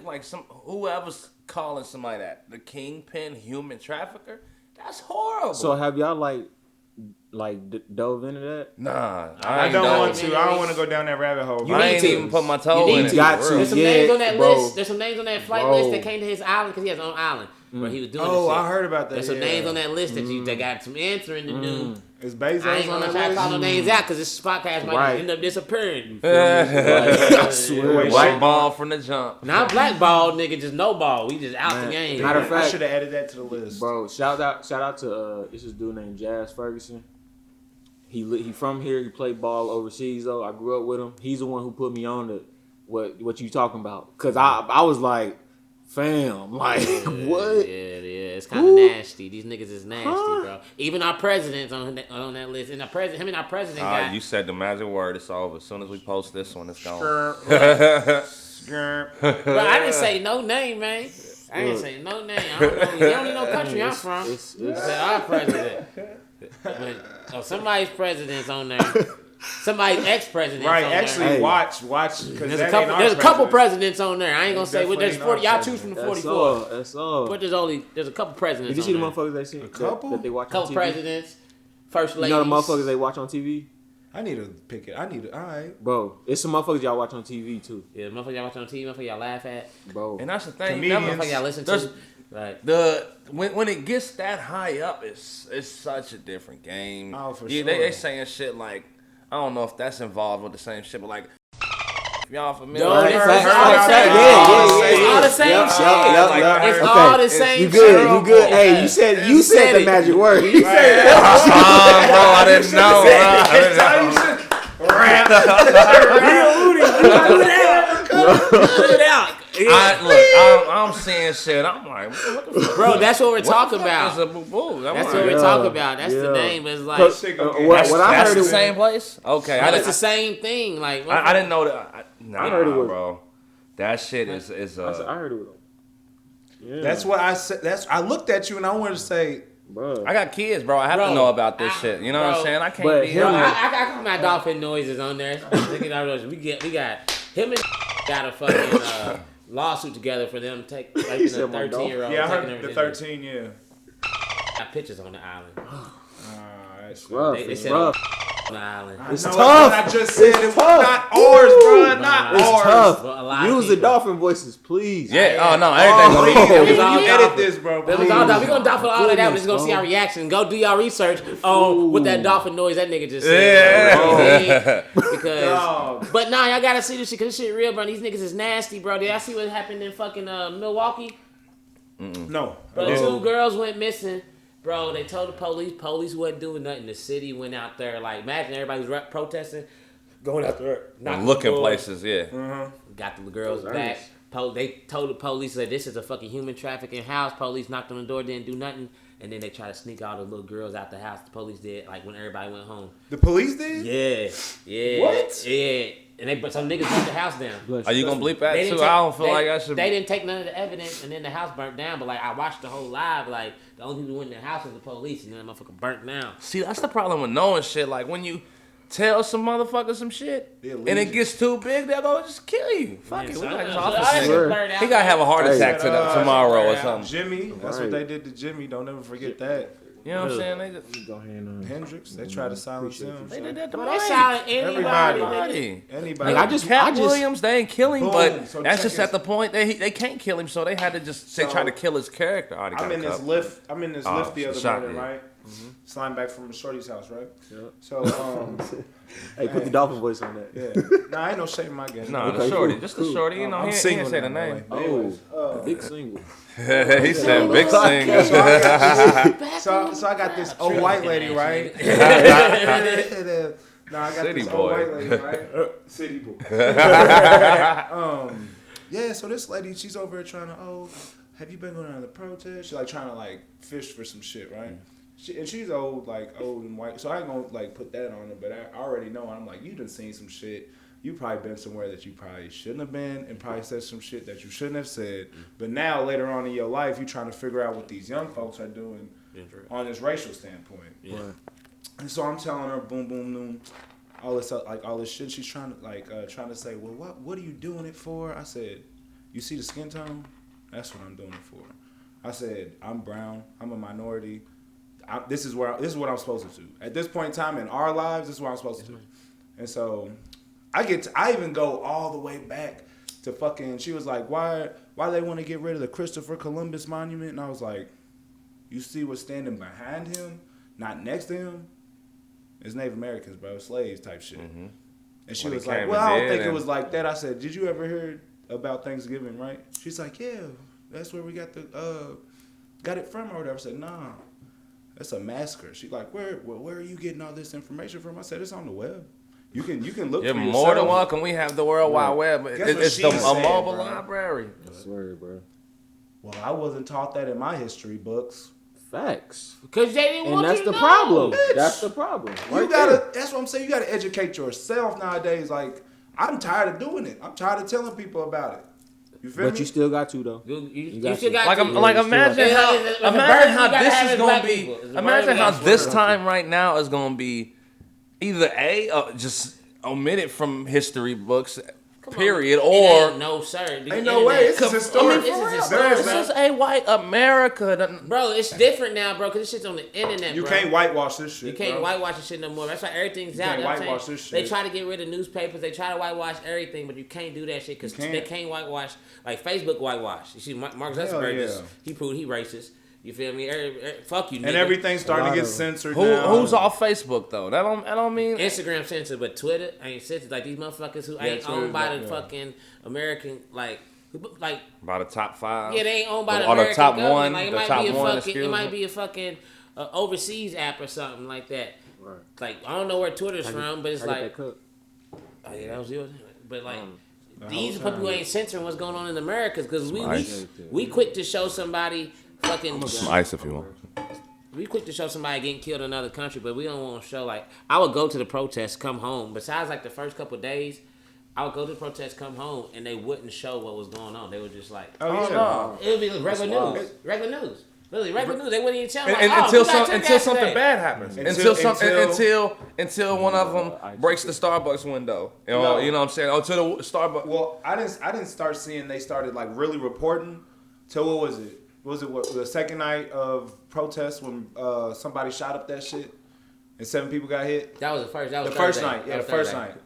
like whoever's calling somebody that the kingpin human trafficker, that's horrible. so have y'all dove into that? Nah, I ain't don't done want it. to. I don't want to go down that rabbit hole. You I need ain't to. even put my toe You in need it. to. Got for to. real. There's some Yeah, names on that bro. list. There's some names on that flight Bro. list that came to his island because he has his own island where he was doing Oh, this shit. I heard about that. There's some yeah. names on that list that got some answering to do. Is Bezos I ain't on gonna that try to list? call no names out because this podcast might Right. end up disappearing. I swear. White ball from the jump. Not blackball, nigga, just no ball. We just out the game. Matter of I fact, should have added that to the list. bro, shout out to this dude named Jazz Ferguson. He from here. He played ball overseas though. I grew up with him. He's the one who put me on to what you talking about. Cause I was like, fam, like what? Yeah, it's kind of nasty. These niggas is nasty, bro. Even our president's on that list, and him and our president got. You said the magic word. It's over. As soon as we post this one, it's gone. Bro, I didn't say no name, man. I didn't say no name. I don't know. You don't even know country I'm from. I said our president. But, somebody's president's on there. Somebody's ex-president's Right, on actually, there. Hey. watch. There's a couple presidents on there. I ain't gonna say what. There's 40. Y'all choose from the That's 44. all. That's all. But there's a couple presidents. Did you see the on there. motherfuckers they seen couple? that they watch on Couple TV? presidents, first You ladies. know the motherfuckers they watch on TV, I need to pick it. All right. bro. It's some motherfuckers y'all watch on TV too, Yeah, motherfucker y'all watch on TV, motherfucker y'all laugh at, bro. And that's the thing. Comedians. motherfucker y'all listen There's- to. Like, when it gets that high up, it's such a different game. Oh, for yeah, sure. They saying shit like, I don't know if that's involved with the same shit, but like, if y'all familiar. Yo, with it's it, all the same. It's all the same Yep, shit. yep, Like, yep. It's Okay. all the same You shit. good? You good? Hey, you said said the it. magic word. bro, I didn't know. Put it out. I'm seeing shit. I'm like, what the fuck? Bro, that's what we're talking Is about. a boo-boo? That's like, what we're Yeah, talking about. That's the yeah. name. It's like, What I that's heard the it same place. Okay, it's the same thing. Like, I didn't know that. I heard it was- bro. That shit is I heard it was. Yeah, That's what I said. I looked at you and I wanted to say, bro. I got kids, bro. I have Bro, to know about this shit. You know what I'm bro. saying? I can't But be. him- I got my dolphin noises on there. we got him and got a fucking lawsuit together for them taking a said my 13-year-old. yeah, I taking heard her the virginity. 13, yeah. got pictures on the island. It's Rough. They It's said rough. on the island. It's know tough. what I just said It's it was tough. not ours, bro. Not It's ours. tough. But a lot of Use the people- dolphin voices, please. Yeah. Oh no. Everything gonna Please, be. It was all you dolphin. edit this, bro. That was please. all dolphin. We're gonna dolphin all of that. We're Goodness, just gonna see bro. our reaction. Go do y'all research on what that dolphin noise that nigga just said. Yeah. Because, Dog. but nah, y'all gotta see this shit because this shit real, bro. These niggas is nasty, bro. Did y'all see what happened in fucking Milwaukee? No. Bro, 2 girls went missing. Bro, they told the police. Police wasn't doing nothing. The city went out there. Like, imagine everybody was protesting, going out there, knocking Looking on doors. places. Yeah. Got the girls back. They told the police that this is a fucking human trafficking house. Police knocked on the door, didn't do nothing. And then they tried to sneak all the little girls out the house. The police did, like when everybody went home. The police did? Yeah. What? Yeah. And but some niggas burnt the house down. Are you gonna bleep that They too? didn't take- I don't feel they- like I should. They didn't take none of the evidence, and then the house burnt down. But like I watched the whole live. Like the only people who went in the house was the police, and then that motherfucker burnt down. See, that's the problem with knowing shit. Like when you tell some motherfucker some shit, They'll and leave it you. gets too big, they'll go just kill you. Fuck it, we gotta just off I this ain't nigga. blurred out. He gotta have a heart Hey. attack tomorrow or something. Jimmy. That's Right. what they did to Jimmy. Don't ever forget that. You know what I'm saying? They just, Go ahead and, Hendrix. They tried to silence him. they did that to They Mike. silent anybody. Everybody. Anybody. Like, I just- Cat Williams, they ain't kill him, Boom. but So that's check just this. at the point they can't kill him, so they had to just they So, tried to kill his character. Oh, they got I'm in cut. this lift. I'm in this Oh, lift the other shot, morning, yeah. right? Sliding back from Shorty's house, right? Yeah. So, hey, put the dolphin voice on that. yeah. Nah, ain't no shame in my game. No, Okay, the shorty, cool, just cool. the shorty. You know, I'm he single didn't say the now, name. by the way. Anyways, Big single. He said big So, singer. so I got this old white lady, right? No, I got City this boy. old white lady, right? City boy. Yeah, so this lady, she's over here trying to, have you been going on the protest? She's like trying to like fish for some shit, right? And she's old and white, so I ain't gonna like put that on her, but I already know. I'm like, you done seen some shit. You probably been somewhere that you probably shouldn't have been, and probably said some shit that you shouldn't have said. But now later on in your life, you trying to figure out what these young folks are doing on this racial standpoint. Yeah. And so I'm telling her, boom, boom, boom, all this shit. She's trying to say, well, what are you doing it for? I said, you see the skin tone? That's what I'm doing it for. I said, I'm brown. I'm a minority. This is what I'm supposed to do. At this point in time in our lives, this is what I'm supposed to do. And so I even go all the way back to fucking. She was like, why they want to get rid of the Christopher Columbus monument? And I was like, you see what's standing behind him, not next to him? It's Native Americans, bro, slaves type shit. Mm-hmm. And she When he was like, came well, and I don't did think it and- was like that. I said, did you ever hear about Thanksgiving, right? She's like, yeah, that's where we got it from or whatever. I said, nah, that's a massacre. She's like, where are you getting all this information from? I said, it's on the web. You can look You're for more than yourself. welcome. We have the World Wide Web. Guess what It's she a said, mobile bro. library. I swear, bro. Well, I wasn't taught that in my history books. Facts. Because they didn't And want that's you the to problem. know. Bitch. That's the problem. You Right gotta. there. That's what I'm saying. You gotta educate yourself nowadays. Like I'm tired of doing it. I'm tired of telling people about it. You feel But me? you still got to though. You got still to. got Like, to. like imagine Yeah, how it's a burden imagine you how gotta this have is as gonna black be. people. It's a Imagine burden how that's this worth time right now is gonna be either just omitted from history books, period, It or ain't no sir. The Ain't no way. It's internet- historic. This is This historic, is this bro. is a white America. Bro, it's different now, bro, because this shit's on the internet, You bro. can't whitewash this shit. You can't bro. whitewash this shit no more. That's why everything's You out. can't You know what I'm whitewash saying? this They shit. try to get rid of newspapers. They try to whitewash everything, but you can't do that shit because You can't. they can't whitewash. Like Facebook whitewash. You see, Mark Hell Zuckerberg, yeah. he proved he racist. You feel me? Fuck you, nigga. And everything's starting to lot get of- censored now. Who's off Facebook though? That don't mean. Instagram censored, but Twitter ain't censored. Like these motherfuckers who ain't Twitter's owned by the like, yeah. fucking American, like By the top 5. yeah, they ain't owned by the Or the American top government. one, Like it the might top be a one, fucking, excuse it might me. be a fucking overseas app or something like that. Right. Like I don't know where Twitter's from, but it's I get like, that cup. oh yeah, that was yours. But like. The These whole people who time. ain't censoring what's going on in America because Ice. we quick to show somebody fucking Some ice if you want. we quick to show somebody getting killed in another country, but we don't want to show like I would go to the protest, come home. Besides like the first couple of days, I would go to the protest, come home, and they wouldn't show what was going on. They would just like Oh, yeah. no. it would be regular wild. news, regular news. Really, regular news. They wouldn't even tell me. And, Like, oh, until we got some, took until that something today. bad happens, until one of them breaks the Starbucks window, you know, No. you know what I'm saying? Oh, to the Starbucks. Well, I didn't start seeing they started like really reporting till what was it? what the second night of protest when somebody shot up that shit and 7 people got hit? That was the first. That was The first Thursday. night, That was the first Thursday. night.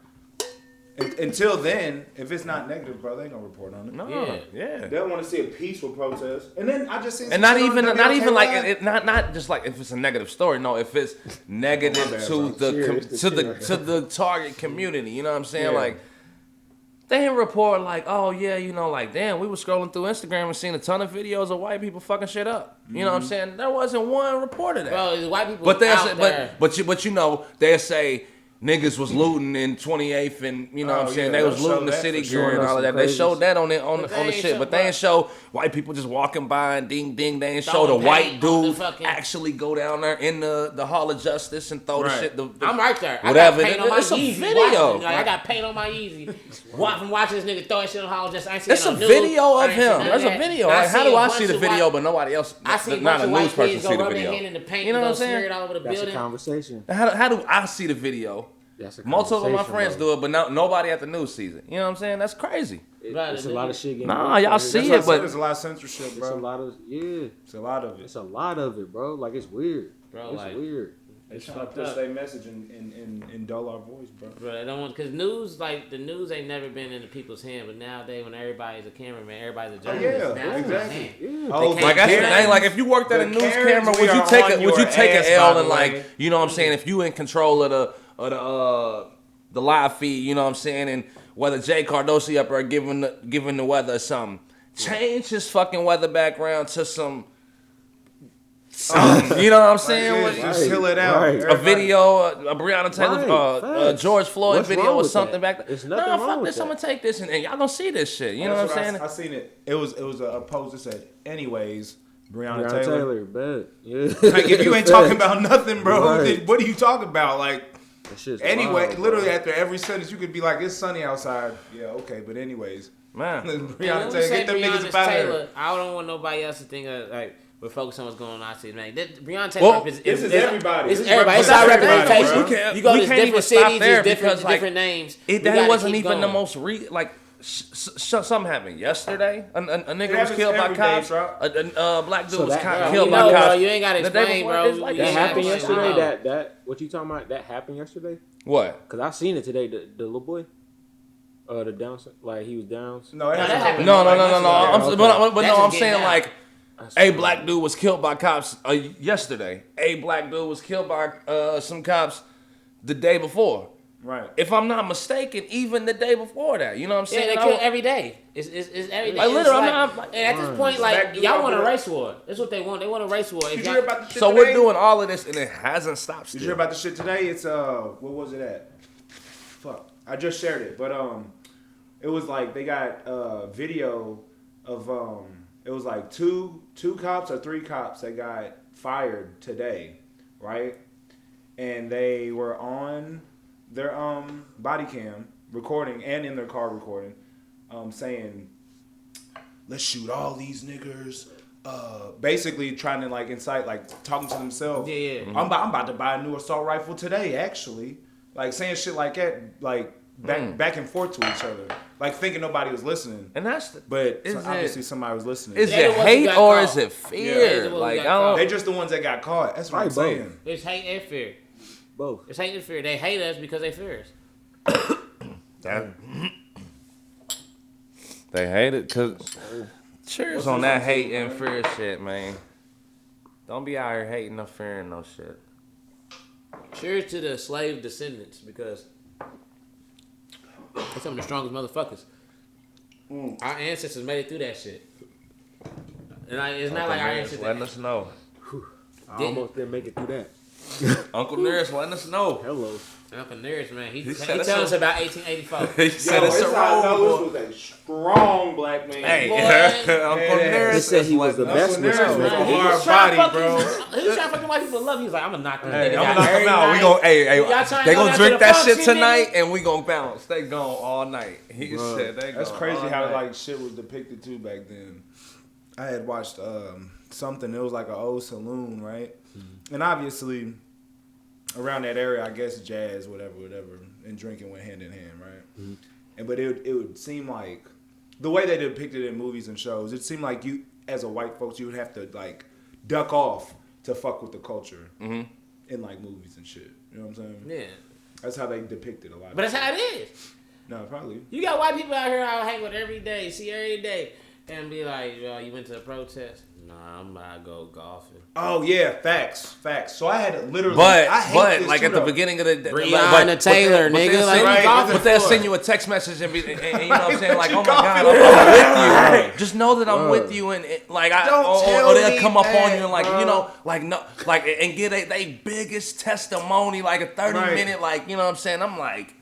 Until then, if it's not negative, bro, they ain't gonna report on it. No, yeah. They want to see a peaceful protest, and then I just see And not even like not just like if it's a negative story. No, if it's negative to the target community. You know what I'm saying? Yeah. Like they didn't report like, oh yeah, you know, like damn, we were scrolling through Instagram and seen a ton of videos of white people fucking shit up. You know what I'm saying? There wasn't one report of that. Bro, it's white people But they out say, there. but you know, they say niggas was looting in 28th and you know what I'm saying, yeah, they was they'll looting show the that city for gear sure. and all of that. They Crazy. showed that on But the they ain't shit, show but they what? ain't show white people just walking by and ding ding. They ain't show Throwing the white paint on the dude fucking- actually go down there in the Hall of Justice and throw the Right. shit. I'm right there. Whatever. I got paint on my It's a Yeezy. video. Watching, I got paint on my Yeezy. From watching this nigga throw that shit on the hall. Just I ain't seen It's it a on news. video I of ain't seen him. none There's of a that. video. I Like, how seen do a I bunch see the of video, white- but nobody else? I see a Not bunch a of news white person kids see go the rub their video. hand in the paint You know and what go I'm saying? smear it all over the That's a building. conversation. How do I see the video? That's a Multiple of my conversation, friends bro. do it, but nobody at the news sees it. You know what I'm saying? That's crazy. It's a lot of shit getting. Nah, leaked y'all out see here. it, but there's a lot of censorship, It's a bro. lot of It's a lot of it. It's a lot of it, bro. Like it's weird. Bro, It's like- weird. They It's trying to fucked push up. their message in dull our voice, bro. Bro, they don't want because news like the news ain't never been in the people's hand, but nowadays when everybody's a cameraman, everybody's a journalist. yeah, now it's in their exactly. hand. Yeah. Oh, can't like that's the Karens- thing. Like if you worked at a the news Karens, camera, we would you are take on it? Would you your take ass, an L by and the like way. you know what I'm saying? If you in control of the live feed, you know what I'm saying, and whether Jay Cardosi up there giving the weather or something, change his fucking weather background to some. You know what I'm saying? Like, just chill it out. Right. A Everybody- video, a Breonna Taylor, Right, facts. George Floyd What's video wrong or with something that? back there. There's nothing Nah, wrong fuck with this. I'm that. gonna take this and y'all gonna see this shit. You know That's what I'm saying? I seen it. It was a post that said, anyways, Breonna Breonna Taylor. Taylor, bet. Yeah. Like if you ain't talking about nothing, bro, Right. then what are you talking about? Like That shit's anyway, wild, literally bro. after every sentence, you could be like, "It's sunny outside." Yeah, okay, but anyways, Man. Breonna And when we Taylor, say get them niggas Breonna up out of Taylor, there. I don't want nobody else to think of like we're focused on what's going on. I see, man. Breonna Taylor Well, is this is everybody. It's This is everybody. It's our representation, representation. bro. We can't- You go we to can't even different stop cities, there there's because, like, different names. It, We that gotta wasn't keep even the going. most something happened yesterday. A nigga was happens killed by every day, cops. bro. A black dude So was that- Bro, killed you by know, cops. bro, you ain't gotta The day explain, before, bro. it's like- You That ain't happened gotta explain. yesterday. That what you talking about? That happened yesterday. What? Cause I seen it today. The little boy, the down, like he was down. No, it that hasn't happened. No. like I'm, yesterday. but no, That's I'm just saying getting like That's a crazy. black dude was killed by cops yesterday. A black dude was killed by some cops the day before. Right. If I'm not mistaken, even the day before that. You know what I'm Yeah, saying? they kill every day. It's every day. Like, It's literally, like, I'm not- and at this point, Back like to y'all our want a boy. race war. That's what they want. They want a race war. If Did you y'all- hear about the shit So today? we're doing all of this and it hasn't stopped Did still. you hear about the shit today? It's what was it at? Fuck, I just shared it, but it was like they got video of it was like two cops or 3 cops that got fired today, right? And they were on their body cam recording and in their car recording, saying, "Let's shoot all these niggers." Basically trying to like incite, like talking to themselves. Yeah. I'm about to buy a new assault rifle today, actually. Like saying shit like that, like back and forth to each other, like thinking nobody was listening. And that's the, But Is obviously somebody was listening. is They the it ones who hate got or caught. is it Yeah, fear? they the ones who Like I got caught. don't. They just the ones that got caught. That's what I'm Right, saying. It's hate and fear. Both. It's hate and fear. They hate us because they fear us. They hate it because cheers on that hate and fear shit, man. Don't be out here hating no fear and no shit. Cheers to the slave descendants because they're some of the strongest motherfuckers. Our ancestors made it through that shit. And it's not like our ancestors. letting us know. I almost didn't make it through that. Uncle Nearest letting us know. Hello. Uncle Nearest, man, he said tells it's us a- about 1884. He said it's a roll. was a strong black man. Hey, Boy. Uncle They Nearest said he is was the letting us best know. with Uncle his Nearest was man. a He hard was trying to body, fuck bro. He was trying to fuck white people in love. He was like, I'm gonna knock this Hey, nigga I'm out gonna knock every him out. We night. gon' hey, Y'all trying to they go gonna down drink to the that function, shit tonight, nigga? and we gonna bounce. They gone all night. He Bruh. said they That's gone crazy all how night. like shit was depicted too back then. I had watched something. It was like an old saloon, right? And obviously, around that area, I guess jazz, whatever, and drinking went hand in hand, right? And but it would seem like the way they depicted it in movies and shows, it seemed like as a white folks, you would have to like duck off to fuck with the culture in like movies and shit. You know what I'm saying? Yeah. That's how they depict it a lot. But that's how it is. No, probably. You got white people out here I hang with every day, see every day, and be like, yo, you went to a protest? Nah, I'm about to go golfing. Oh yeah, facts. So I had to literally. But I hate this like too, at the though. beginning of the Breonna Taylor, nigga. Like, right, golfing but they'll for? send you a text message and you know what I'm saying? Like, You oh my God, golfing I'm with you. Just know that I'm with you. And like, Don't tell or they'll me come up on that, you and like, bro. you know, like, no, like, and get they biggest testimony, like a 30-minute, like, you know what I'm saying? I'm like,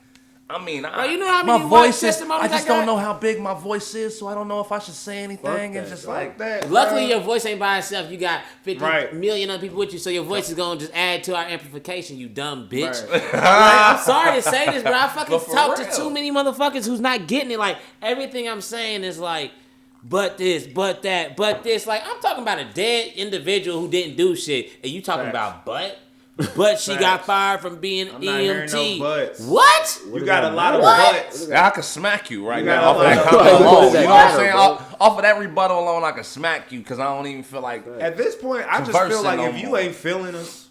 I mean, you know how my many white voice is, testimonies I just I got? don't know how big my voice is, so I don't know if I should say anything. It's just like that. Luckily, your voice ain't by itself. You got 50 Right. million other people with you, so your voice is gonna just add to our amplification. You dumb bitch. Right. Like, I'm sorry to say this, but I fucking But for talk real. to too many motherfuckers who's not getting it. Like everything I'm saying is like, but this, but that, but this. Like I'm talking about a dead individual who didn't do shit, and you talking Facts. about but. But she got Facts. fired from being I'm not hearing EMT. no buts. What? You got a lot of What? butts. I could smack you right You now got off of that a lot comment of- alone. What does You that know what I'm matter, saying? bro? Off of that rebuttal alone, I could smack you because I don't even feel like. At this point, I just Conversing feel like no if you more. ain't feeling us,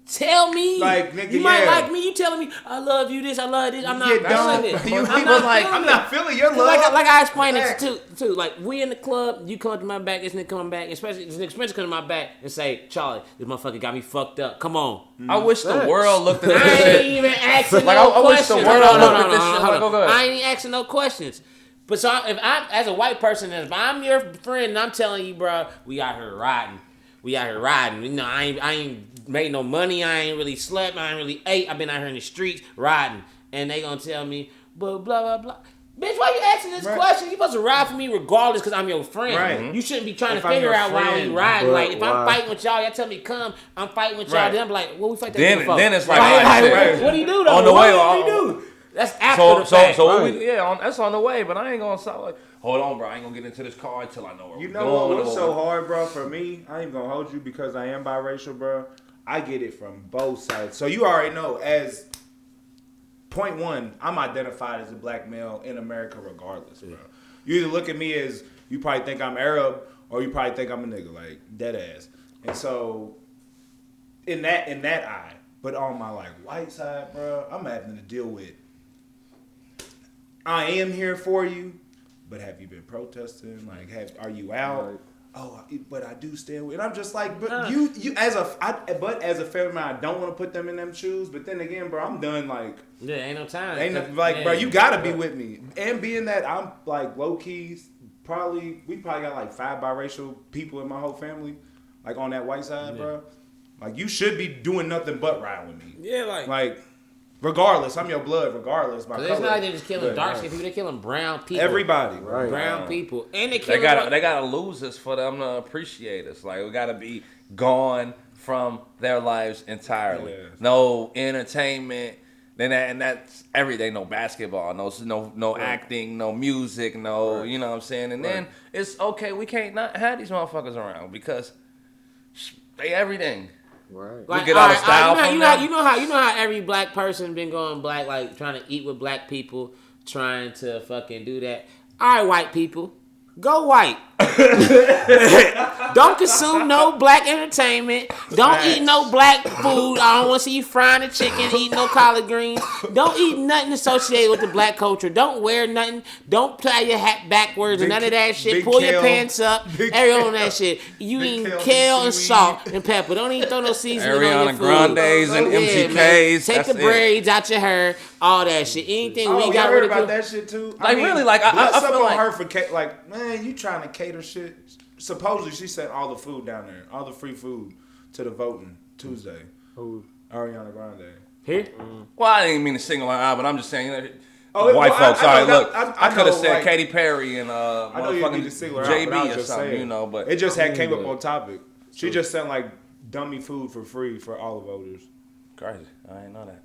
Tell me. Like, nigga, you might yeah. like me. You telling me I love you this, I love this. I'm not you feeling don't. it. You I'm ain't not like, feeling I'm it. not feeling your love. Like I explained it Facts. too. Like we in the club, you come to my back, this nigga come back, especially this nigga come to my back and say, Charlie, this motherfucker got me fucked up. Come on. I wish the world looked at I this ain't shit. even asking Like, no I wish the questions. world Hold on, looked at hold on, this hold shit on, like, hold go on. ahead. I ain't asking no questions. But so if I'm as a white person, if I'm your friend and I'm telling you, bro, we out here riding. We out here riding. You know, I ain't made no money. I ain't really slept. I ain't really ate. I've been out here in the streets riding. And they gonna tell me, but blah, blah, blah. Bitch, why you asking this question? You supposed to ride for me regardless because I'm your friend. Right. You shouldn't be trying If to I'm figure your out why friend, we riding. but Like, if I'm why? fighting with y'all tell me come, I'm fighting with y'all. Right. Then I'm like, what we fight that Then- nigga for? then it's like, Why- all right, like, shit. what do you do though? On the What way, do we do? That's after the So fact. that's on the way, but I ain't gonna stop like, hold on, bro, I ain't gonna get into this car until I know where You we're know what going. was so hard, bro, for me? I ain't gonna hold you because I am biracial, bro. I get it from both sides. So you already know, as point one, I'm identified as a black male in America regardless, bro. You either look at me as, you probably think I'm Arab, or you probably think I'm a nigga, like, dead ass. And so, in that eye, but on my, like, white side, bro, I'm having to deal with, I am here for you, but have you been protesting? Like, are you out? Right. Oh, but I do stand with. And I'm just like, but you as a family man, I don't want to put them in them shoes. But then again, bro, I'm done. Like, Yeah, ain't no time. ain't no, like, bro, you gotta be with me. And being that I'm like low keys, we probably got like 5 biracial people in my whole family, like on that white side, bro. Like, you should be doing nothing but ride with me. Yeah, Like, regardless, I'm your blood. Regardless, my It's color. not like they're just killing But, dark skin people. They're killing brown people. everybody, Right. Brown people. And they They killing gotta lose us for them to appreciate us. Like, we gotta be gone from their lives entirely. Yeah. No entertainment. And that's everything. No basketball. No acting. No music. No, you know what I'm saying. And then it's okay. We can't not have these motherfuckers around because they everything. Right. Like, get out of alright, style alright, from you know how every black person been going black, like trying to eat with black people, trying to fucking do that. All right, white people, go white. Don't consume no black entertainment. Don't eat no black food. I don't want to see you frying the chicken, eating no collard greens. Don't eat nothing associated with the black culture. Don't wear nothing. Don't tie your hat backwards and Big- none of that shit. big Pull your kale. pants up. Big Everyone on kale. that shit. You Big eating kale and kale and seaweed. salt and pepper. Don't even throw no seasoning on your Ariana food. Grande's and Yeah, MGK's. man. Take That's the it. braids out your hair. All that shit. Anything Oh, we y'all got heard rid about of. that shit too? Like, really, like, I bless feel up on like- her for like, man, you trying to cater shit. Supposedly, she sent all the food down there, all the free food to the voting Tuesday. Who? Ariana Grande. Here? Well, I didn't mean to single her out, but I'm just saying, you know, Oh, white well, folks. I All know right, look, that- I I could have know, said like- Katy Perry and I know you need to single her out, JB but I was or just something, saying. you know. But It just came up on topic. She just sent like dummy food for free for all the voters. crazy, I didn't know that.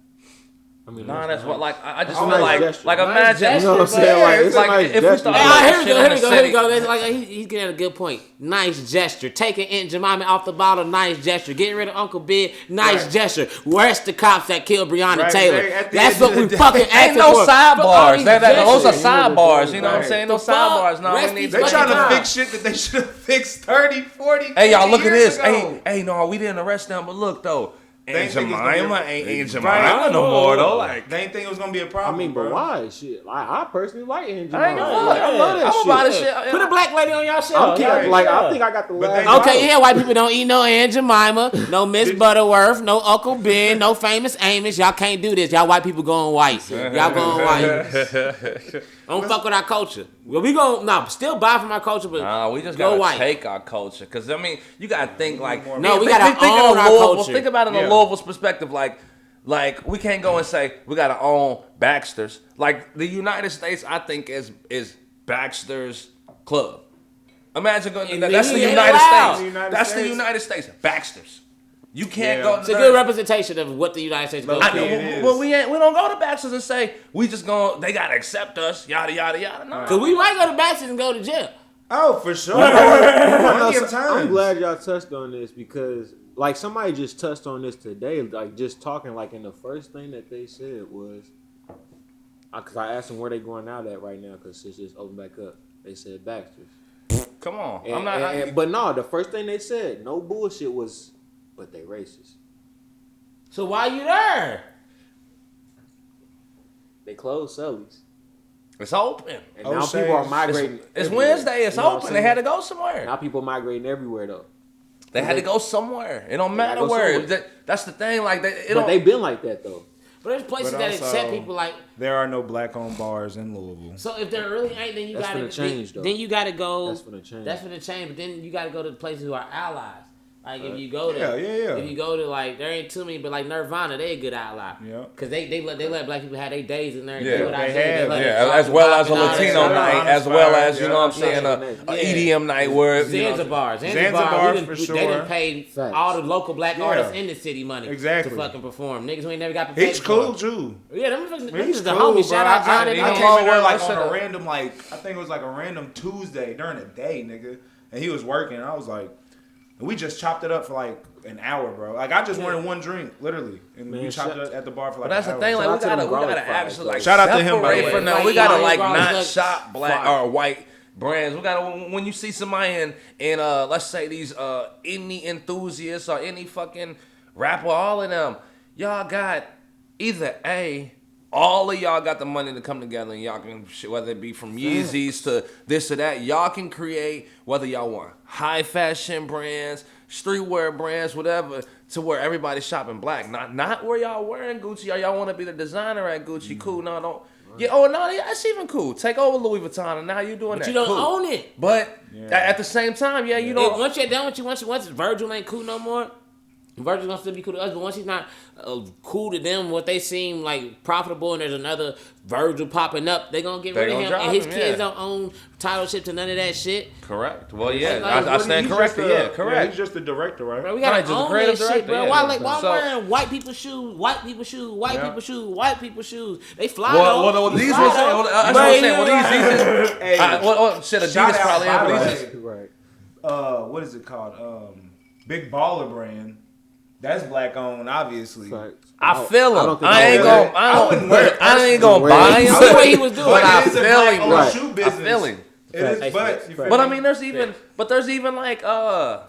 I mean, Nah, that's what, like, I just It's a feel nice like, gesture. like, Nice imagine. gesture, You know what I'm saying? Like, it's a like, nice if we gesture. start Hey, doing here that we shit go, in here the we go, here we city. go. That's like he's getting a good point. Nice gesture. Taking Aunt Jemima off the bottle, nice gesture. Getting rid of Uncle Big, nice Right. gesture. Where's the cops that killed Breonna Right, Taylor? right, at the That's end what of we the day. fucking Ain't asking no for. Fuck all sidebars. these Those are gestures. sidebars. You know what I'm Right. saying? No The fuck? sidebars. No, Rest we need these They to. trying to Fucking fix shit that they should have fixed 30, 40, Hey, y'all, 50 look at years this. ago. Hey, no, we didn't arrest them, but look though. They Aunt ain't think it was gonna be Jemima a- ain't Aunt Right. Jemima no more though. Like, They ain't think it was gonna be a I problem. mean, but bro. why? Shit, I personally like Aunt I ain't Jemima. gonna Like, lie. I love that I'm shit. about this shit. Put a black lady on y'all I'm show. keeping, Yeah, like, yeah. I think I got the But last. they- Okay, yeah, white people don't eat no Aunt Jemima, no Miss Butterworth, no Uncle Ben, no Famous Amos. Y'all can't do this. Y'all white people going white. Y'all going white. Don't fuck with our culture. Well, we gon' still buy from our culture, but Nah, we just go gotta white. take our culture, cause I mean, you gotta think like No, we think- gotta think of own our Louisville- culture. Think about it in Yeah. a Louisville's perspective, like we can't go and say we gotta own Baxter's. Like the United States, I think is Baxter's club. Imagine going. And That's the we ain't United allowed. States. United That's the States. United States. Baxter's. You can't Yeah. go. It's a good representation of what the United States goes Low I key. to. know, It is. well, we don't go to Baxter's and say we just going. They gotta accept us. Yada yada yada. No. Cause we might go to Baxter's and go to jail. Oh, for sure. No, Plenty of I'm times. glad y'all touched on this because, like, somebody just touched on this today. Like, just talking, like, and the first thing that they said was, because I asked them where they going out at right now because it's just opened back up. They said Baxter's. Come on. And, I'm not. but no, the first thing they said, no bullshit, was, but they racist. So why you there? They closed Sully's. It's open. And Oh, now shit. people are migrating. It's everywhere. Wednesday. It's You know what open. I'm They had to saying? go somewhere. Now people migrating everywhere, though. They had to go somewhere. It don't matter go where. somewhere. That's the thing. Like it But don't. they been like that, though. But there's places But that also- accept people like. There are no black-owned bars in Louisville. So if there really ain't, then you That's gotta finna change, though. Then you gotta go. That's finna change. That's finna change. But then you gotta go to the places who are allies. Like if you go to, Yeah. if you go to like, there ain't too many, but like Nirvana, they a good ally. Yeah. Cause they let black people have their days in there. And Yeah, do what I they do. have. let Yeah, us as rock well and as a pop and all that Latino shit. night, Yeah. as well as, you Yeah. know what I'm saying, a EDM night where, you know, Zanzibar, Zanzibar, we for They sure. done paid Facts. all the local black Yeah. artists in the city money Exactly. to fucking perform. Niggas who ain't never got paid. He's for cool it. too. Yeah, them He's is the cool, homies. bro. Shout out John and I them. came them. in there like What's on up? a random, like, I think it was like a random Tuesday during the day, nigga. And he was working. And I was like, and we just chopped it up for like an hour, bro. Like I just wanted one drink, literally, and we Man, chopped shout- it at the bar for like. but that's an the hour. thing, Shout like out we to them gotta garlic actually fries, like though. Shout out to him, by the separate way. from them. Like, We gotta garlic like fries not look shop black fire. or white brands. We gotta when you see somebody in let's say these any enthusiasts or any fucking rapper, all of them, y'all got either all of y'all got the money to come together and y'all can, whether it be from Yeezys to this or that, y'all can create, whether y'all want high fashion brands, streetwear brands, whatever, to where everybody's shopping black. Not where y'all wearing Gucci or y'all want to be the designer at Gucci. Cool, no, don't. Yeah, oh no, that's even cool. Take over Louis Vuitton and now you're doing But that. you don't cool. own it. But Yeah. at the same time, yeah, you If, don't. once you're done with you, once Virgil ain't cool no more, Virgil gonna still be cool to us. But once he's not cool to them, what they seem like profitable, and there's another Virgil popping up, they gonna get They rid of gonna him. drop And his him, kids yeah. don't own titleship to none of that shit. Correct. Well, yeah, Like, I stand He's corrected. just a- Yeah, correct. he's just the director, right? Bro, we gotta Right, just a own creative that shit, director, bro. yeah. Why, like, why So- wearing white people's shoes? White people's shoes. White Yeah. people's shoes. White people's shoes. They fly Well, though. these Fly was though. well, that's what But I'm you saying. know, Well, these Hey, shit, shout Adidas out, probably by the in, but way. these Right. What is it called? Big Baller brand. That's black owned, obviously. Facts. I feel I him. don't think I ain't I gonna. would- I wouldn't wear it I ain't personally. gonna buy him. I see what he was doing. But I it is a feel black him. owned Right. shoe I business. feel him. It is, Facts. but you feel But I me? mean, there's even like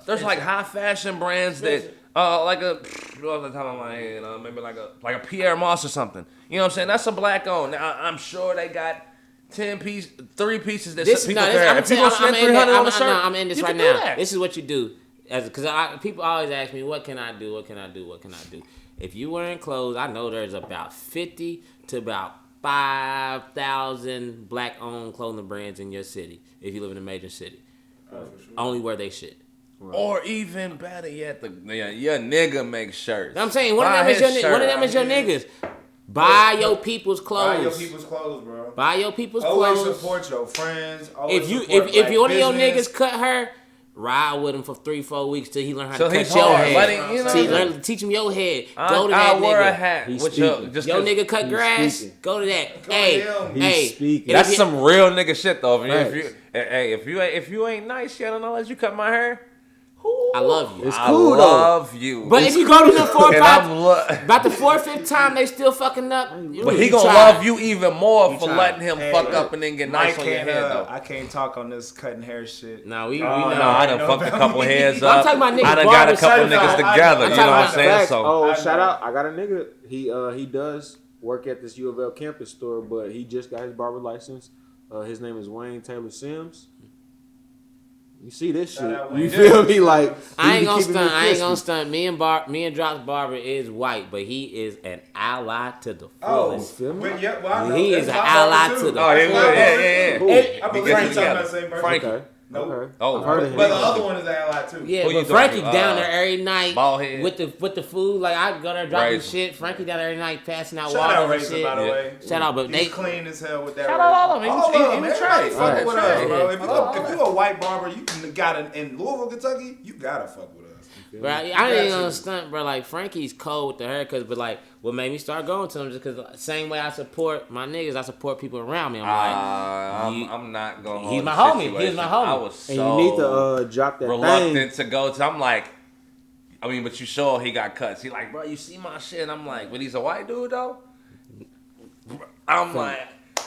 there's like high fashion brands that like a off the top of my head, maybe like a Pierre Moss or something. You know what I'm saying? That's a black owned. Now I'm sure they got 3 pieces that This, people no, can this, have. I'm If people I'm spend in $300 on a that. shirt, I'm in this you right can do now. that. This is what you do, because people always ask me, what can I do? What can I do? What can I do? If you wearing clothes, I know there's about 50 to about 5,000 black-owned clothing brands in your city. If you live in a major city, only wear they shit. Or even better yet, your nigga makes shirts. I'm saying one of Buy them is his your one of shirt. them is your niggas. Buy your people's clothes. Buy your people's clothes, bro. Buy your people's Always clothes. support your friends. Always If you support if black one of your business. niggas cut her ride with him for 3-4 weeks till he learn how So to he's cut your hard. head. Let him, you know. Teach him your head. Go to that I'll wear a nigga. hat. He's With your, speaking. just Yo 'cause- nigga cut He's grass. speaking. Go to that. Go Hey, to him. He's hey. speaking. That's some real nigga shit though. Facts. If you ain't nice yet, and I'll let you cut my hair. I love you. It's I cool, though. love you. But if you go to them 4 or and 5, about the 4th, 5th time they still fucking up. But he gonna try. love you even more for tried. letting him Hey, fuck up and then get nice Mike on your can't, head though. I can't talk on this cutting hair shit. No, we Oh, know. No, I done know fucked a about couple me. heads I'm up. talking about niggas I done got a barber couple certified. niggas I'm together. You know talking what I'm about saying? Facts. So Oh, I shout know. out! I got a nigga. He does work at this U of L campus store, but he just got his barber license. His name is Wayne Taylor Sims. You see this Shout shit? out You Wayne. feel me? Like I he ain't be gonna keeping stunt. it I ain't gonna crispy. stunt. Me and Drop's barber is white, but he is an ally to the Oh, fullest. feel me? but yeah, well, I know. He That's is my an ally barber, to too. the- Oh, That's my barber, yeah. too. Cool. I You believe get you're talking together. about the same person. Frankie. Okay. Nope. Okay. Oh. I've heard of him. But the other one is an ally too. Yeah, Who you but Frankie talking? down there every night bald head? with the food. Like I go there dropping Razor. shit. Frankie down there every night passing out Shout water out and Razor, shit. by the Yeah. way. Shout out, but He's they clean as hell with that. Shout out all of them. All He- of he them. was Everybody trash. fuck Right. with us, bro. Right. If you a white barber, you got in Louisville, Kentucky, you gotta fuck with us. Bro, I didn't even stunt, bro. Like Frankie's cold with the haircuts, but like what made me start going to him just because same way I support my niggas, I support people around me. I'm like, you- I'm not gonna. he's hold my the homie. situation. He's my homie. I was And so you need to drop that reluctant thing. to go to. I'm like, I mean, but you sure he got cuts? He like, bro, you see my shit? I'm like, but he's a white dude though. I'm like,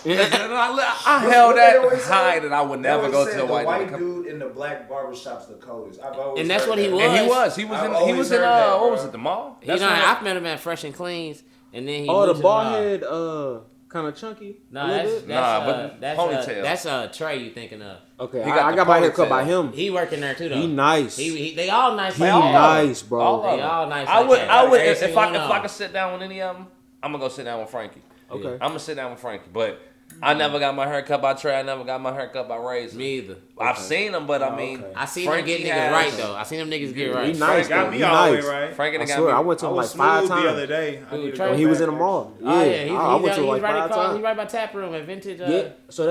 I held that high that I would never go to a white dude. dude in the black barbershop's the coldest. I've always And that's heard what he that. was. And he was I've in always heard that, what was bro. it, the mall? you know, what I've met him at Fresh and Cleans, and then he Oh, the moved to bald mall. head, kind of chunky. No, a little that's bit? Nah, but ponytail. that's Trey you thinking of. Okay. He got I the got my hair cut ponytail. by him. He working there too though. He nice. They all nice. He like all that. nice, bro. All of They them. all nice. I like would, that. I would, Every if single I one of them. could sit down with any of them, I'm gonna go sit down with Frankie. Okay. I'm gonna sit down with Frankie, but I never got my hair cut by Trey. I never got my hair cut by Razor. Me either. I've seen them, but I mean, okay. I seen them Frankie get niggas has- right though. I seen them niggas get right. He nice. Got though. me He all the way nice. right. Frankie I done got swear, me. I went to I him was like 5 smooth times the other day. I Dude, need to Trey- go when he was back. in the mall. Yeah, Oh yeah, I went to him he's like right 5 across. times. He's right by Tap Room at Vintage. Yeah, so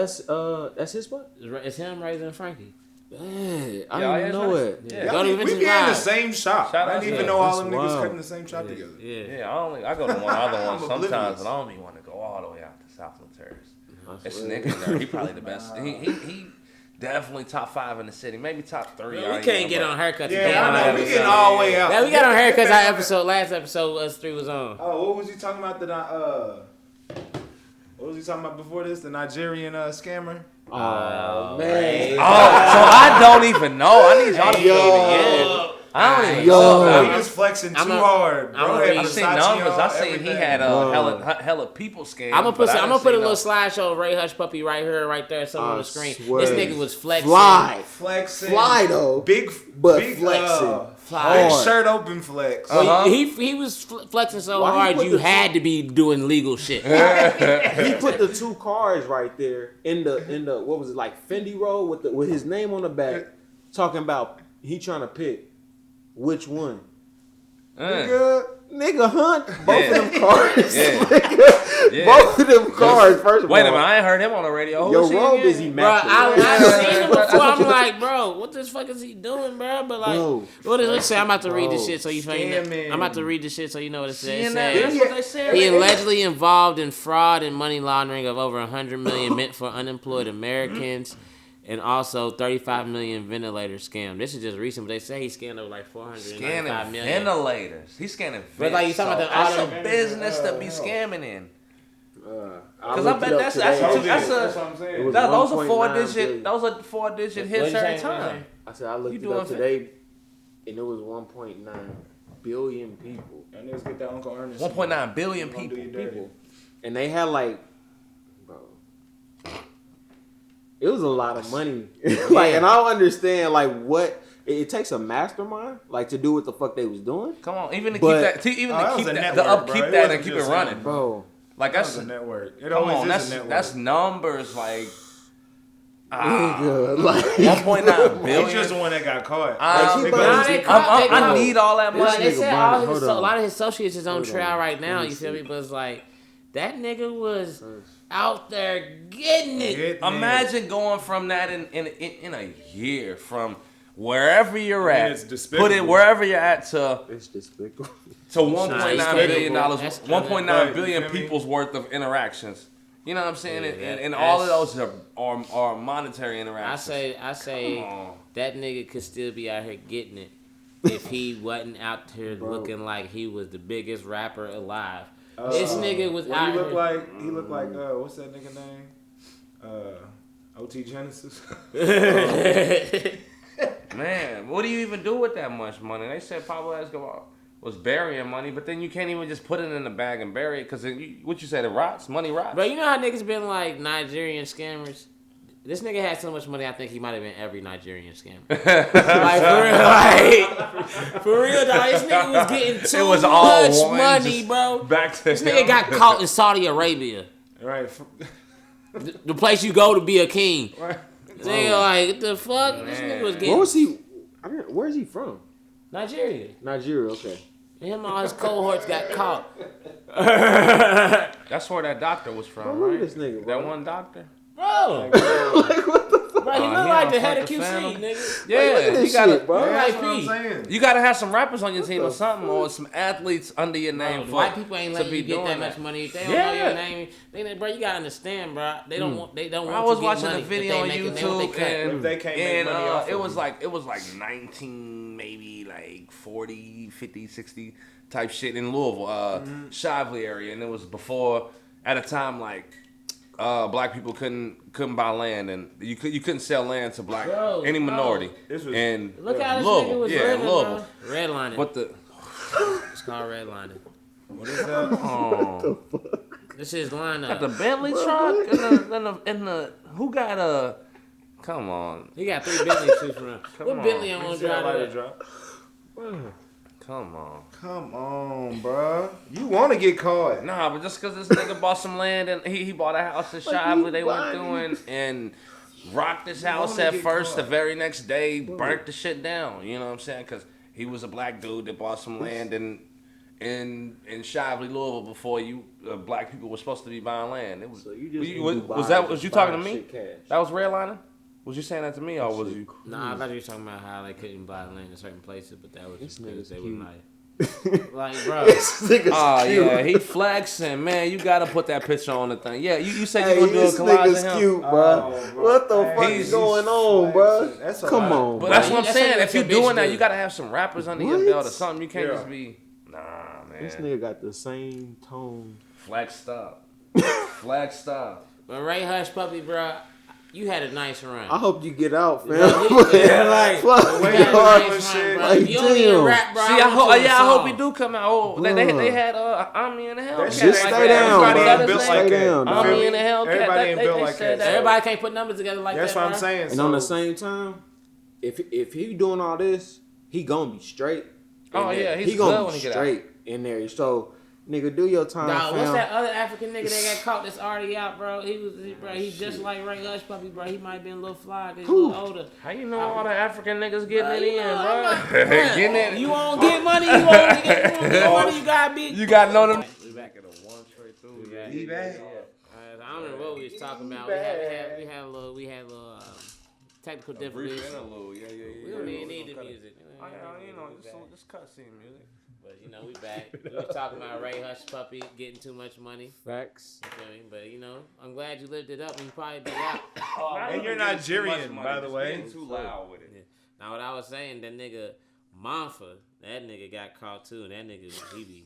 that's his spot. It's him, Razor, and Frankie. Hey, I Yeah, didn't yeah, know it's it. Yeah. Go to we Vintage be in the Live. same shop. Shout I out didn't to even him. know all That's them niggas wild. cut in the same shop together. Yeah. Yeah, I go to one other one I'm sometimes, oblivious. and I don't even want to go all the way out to South Terrace. I This swear. nigga there, he probably the best. He definitely top 5 in the city, maybe top 3. We can't get on haircuts. Yeah, today. I know. We getting all the way out. Yeah, we got on haircuts. Last episode, us three was on. Oh, what was he talking about? What was he talking about before this? The Nigerian scammer? Oh man. Oh, so I don't even know. I need y'all to fill me in. I don't even Yo. know. He was flexing too I'm a- hard. I'm Bro, a- had I seen Versace numbers. I on, seen he everything. had Bro. hella people scam. I'm gonna put but I I'm didn't gonna put a see little no- slideshow of Ray Hush Puppy right here, right there, something on I the screen. swear. This nigga was flexing. Fly. Flexing. Fly though. Big, But big, flexing. Fly. Big Hard. shirt open flex. Well, he was flexing so Why he hard put you the- had to be doing legal shit. He put the 2 cars right there in the what was it, like Fendi roll with his name on the back, talking about he trying to pick which one. Nigga. Nigga hunt both Yeah. of them cars. Yeah. Nigga. Yeah. Both of them cars. First of Wait all, a minute, I ain't heard him on the radio. Who your was he robe again? is Bro, immaculate. I seen him before. I'm like, bro, what the fuck is he doing, bro? But like, Bro. let's say I'm about to read this Bro. shit so you know. Scamming. I'm about to read this shit so you know what it says. It Seeing that, says, that's what they said. he allegedly involved in fraud and money laundering of over 100 million meant for unemployed Americans, and also 35 million ventilator scam. This is just recent, but they say he scammed over like 495 Scanning million. ventilators. He's scanning But like you talking about the that's auto- a business to be scamming in. Because I bet that's That's what a I'm saying. It was those are 1.9 4-digit. billion. Those are 4-digit hits What'd you every say? time. I said I looked You it doing up today, and it was 1.9 billion people. Y'all niggas get that Uncle Ernest. 1.9 billion Gonna do people. you dirty. And they had like, bro, it was a lot of money. Like, and I don't understand like what it takes a mastermind like to do what the fuck they was doing, Come on, even to But- keep that, even Oh, that to was keep a that, network, to upkeep bro. It that and wasn't keep it just running. him. bro. Like That that's was a network. It come always on, is a network. that's numbers like Nigga, like 1.9 He's billion. just the one that got caught. Um, he Because- bought- they I need all that Well, money. they nigga said buying- hold a on. lot of his associates is on Hold trial on. right now. Let me You feel see. me? But it's like that nigga was out there getting it. Get Imagine going from that in a year from wherever you're I mean, at, it's despicable. put it wherever you're at to It's despicable. $1.9 billion, That's- 1.9 billion you feel me? people's worth of interactions. You know what I'm saying? Yeah, and all of those are monetary I interactions. say Come on. that nigga could still be out here getting it if he wasn't out here looking like he was the biggest rapper alive. This nigga was What out he looked here. like? He looked like what's that nigga name? OT Genesis. Man, what do you even do with that much money? They said Pablo Escobar was burying money, but then you can't even just put it in the bag and bury it because what you said, it rots? Money rots? Bro, you know how niggas been like Nigerian scammers? This nigga had so much money, I think he might have been every Nigerian scammer. For real, dog. This nigga was getting too much money, bro. Back to This nigga got caught in Saudi Arabia, Right. the place you go to be a king. Right. Nigga, like, what the fuck? This nigga was Where getting was he? Where is he from? Nigeria. Nigeria. Okay. Him and all his cohorts got caught. That's where that doctor was from, Bro, look right? at this nigga, bro. That one doctor? Bro, Like what the fuck? bro, he he look like on the head of fucking QC, Phantom. nigga. Yeah, Look at this you gotta, shit, bro. Like That's what I'm P. saying. you gotta have some rappers on your team or something, or some athletes under your name. Bro, white people ain't to letting be you get doing that much money. If they don't Yeah. know your name, bro, you gotta understand, bro. They don't want. They don't want. I was you to get watching money a video if on they making- they want they YouTube, cut. and If they can't make money off it of was you. like 19, maybe like 40, 50, 60 type shit in Louisville, Shively area, and it was before at a time like black people couldn't buy land, and you couldn't sell land to any minority. This was- and Look how this Louisville, nigga was yeah, living, Louisville. bro. Redlining. What the? It's called redlining. What is that? Oh, This is lineup. got the Bentley truck and the who got a? Come on, He got 3 Bentley shoes from him. What on. Bentley I want to drive Lighter to? drop. come on. Come on, bro. You want to get caught? Nah, but just because this nigga bought some land and he bought a house in Shively, they went through and rocked this house wanna at get first. caught. The very next day, burnt the shit down. You know what I'm saying? Because he was a black dude that bought some land in Shively, Louisville, before black people were supposed to be buying land. It was. So you just Was you talking to me? That was redlining? Was you saying that to me, or was you? Nah, I thought you were talking about how they couldn't buy land in certain places, but that was This just because nigga's they cute. were like, bro. Oh yeah, he flexing, man. You gotta put that picture on the thing. Yeah, you said Hey, you gonna do a this collage nigga's of him. cute, bro. Oh, bro. What the Hey, fuck he's is going on, bro? That's a Come lot. on, But bro. that's what I'm That's saying. what If you're your doing bitch that, do. you gotta have some rappers under your What? belt or something. You can't Yeah. just be nah, man. This nigga got the same tone. Flexed up, flexed up. But Ray Hush Puppy, bro, you had a nice run. I hope you get out, fam. Yeah, like, Fuck, the way you you had a are nice and run, shit. bro. Like, You don't even damn. rap, bro. See, I hope he do come out. Oh, they had Ami and the Hellcat. That shit Just like stay that. down, Everybody bro. ain't built Just like stay that. down, You dog. feel Ami me? and the Hellcat. Everybody ain't built like said that. Everybody can't put numbers together like That's that, what I'm bro. saying. And So, on the same time, if he doing all this, he gonna be straight. Oh, in there. yeah, he's he gonna good be when he get straight in there. So, nigga, do your time, Dog, fam. what's that other African nigga that got caught that's already out, bro? He just like Ray Hush Puppy, bro. He might have been a little fly, 'cause he's a little older. How you know all the African niggas getting Bro, it you in, know, bro? I'm not- Getting it. You won't get money, you won't get money, you gotta be. You got to know them. We back at a one straight through. He back. I don't know what we was talking about. We had a little technical difficulties. We don't even need the music. Just cutscene music. But we back. We was talking about Ray Hush Puppy getting too much money. Facts. You feel me? But I'm glad you lived it up and you probably be out. And you're Nigerian, by the way. Too loud with it. Now what I was saying, that nigga Monfa, that nigga got caught too, and that nigga he be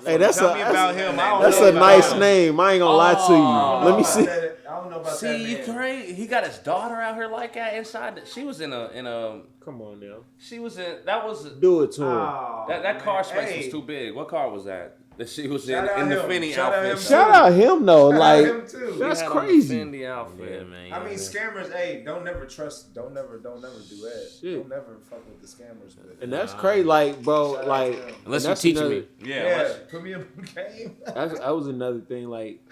Hey, that's Tell me about him. I don't That's know a about nice him. name. I ain't gonna lie to you. Let me see. I don't know about that. See, you man. crazy. He got his daughter out here like that inside. She was in a. Come on now. She was in. That was Do it to him. Oh, that car space hey. was too big. What car was that? That she was Shout out in the him. Fendi Shout out outfit. him. Shout out him though. Like him too. that's He had on the crazy. Fendi outfit. yeah, man. I mean, scammers. Hey, don't never trust. Don't never do that. Shit. Don't never fuck with the scammers. But And that's crazy. Like, bro, Shout out like to him. Unless and you that's teaching another- me. Yeah, put me in the game. that was another thing. Like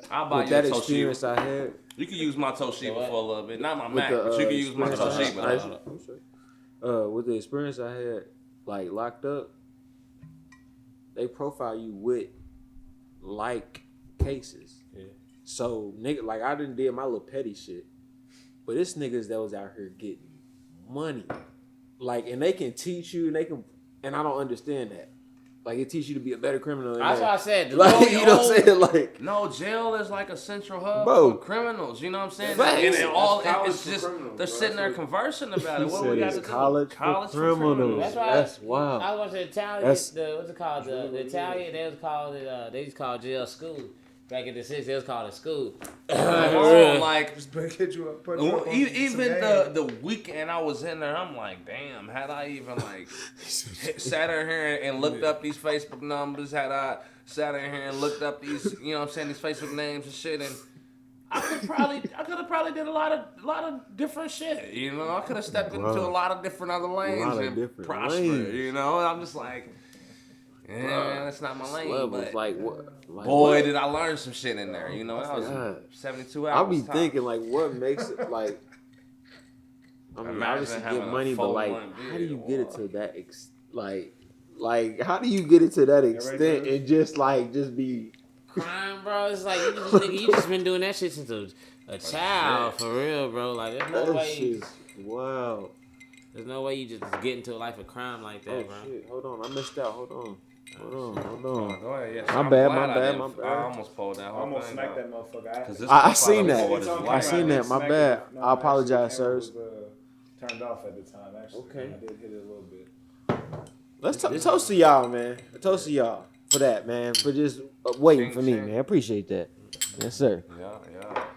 I'll buy with you a that experience Toshiba. I had You can use my Toshiba for a little bit. Not my with Mac, the but you can use my experience I Toshiba. had- with the experience I had, like locked up, they profile you with like cases. Yeah. So nigga, like I done did my little petty shit, but it's niggas that was out here getting money. Like, and they can teach you, and I don't understand that. Like, it teach you to be a better criminal. That's what I said. Like, you know what I'm saying? Like, no, jail is like a central hub Bro. for criminals. You know what I'm saying? Facts. And all That's it's college just for criminals, they're bro. sitting there conversing about it. he What we said got it's to do? college for criminals. That's why. That's wild. I was watching Italian. That's- What's it called? The Italian. They was called it. They just called jail school. Back in the 60s, they was called a school. Like Just hit you up, put you up on even some the weekend I was in there, I'm like, damn, had I even like sat in here and looked up these Facebook numbers, had I sat in here and looked up these, you know what I'm saying, these Facebook names and shit, and I could have probably did a lot of different shit, you know. I could have stepped into a lot of different other lanes and different prospered, lanes. you know. I'm just like, yeah, man, that's not my lane. Levels, But like what? Like, boy, what? did I learn some shit in there, you know. That was God. 72 hours. I'll be tops. thinking, like, what makes it, like, I mean, Imagine obviously having get a money, but, full like, one how do you bid, get it or- to that, like, how do you get it to that extent and just be, Crime, bro. It's like you just been doing that shit since a child, for real, bro. Like there's no that way. shit's wild. There's no way you just get into a life of crime like that, Oh, bro. shit, hold on, I missed out, hold on. Oh, go ahead. Yeah, My I'm bad, glad my I bad, didn't- my bad. I almost pulled that I whole almost thing smacked out. that motherfucker. 'Cause this I probably seen was that. what it's It's on like. I seen that. My Smack bad. it. No, I apologize, actually, the sirs. camera was, turned off at the time. Actually, Okay. I did hit it a little bit. Let's toast to y'all, man. A toast to y'all for that, man. For just waiting Ching, for me, ching. man. Appreciate that. Yes, sir. Yeah.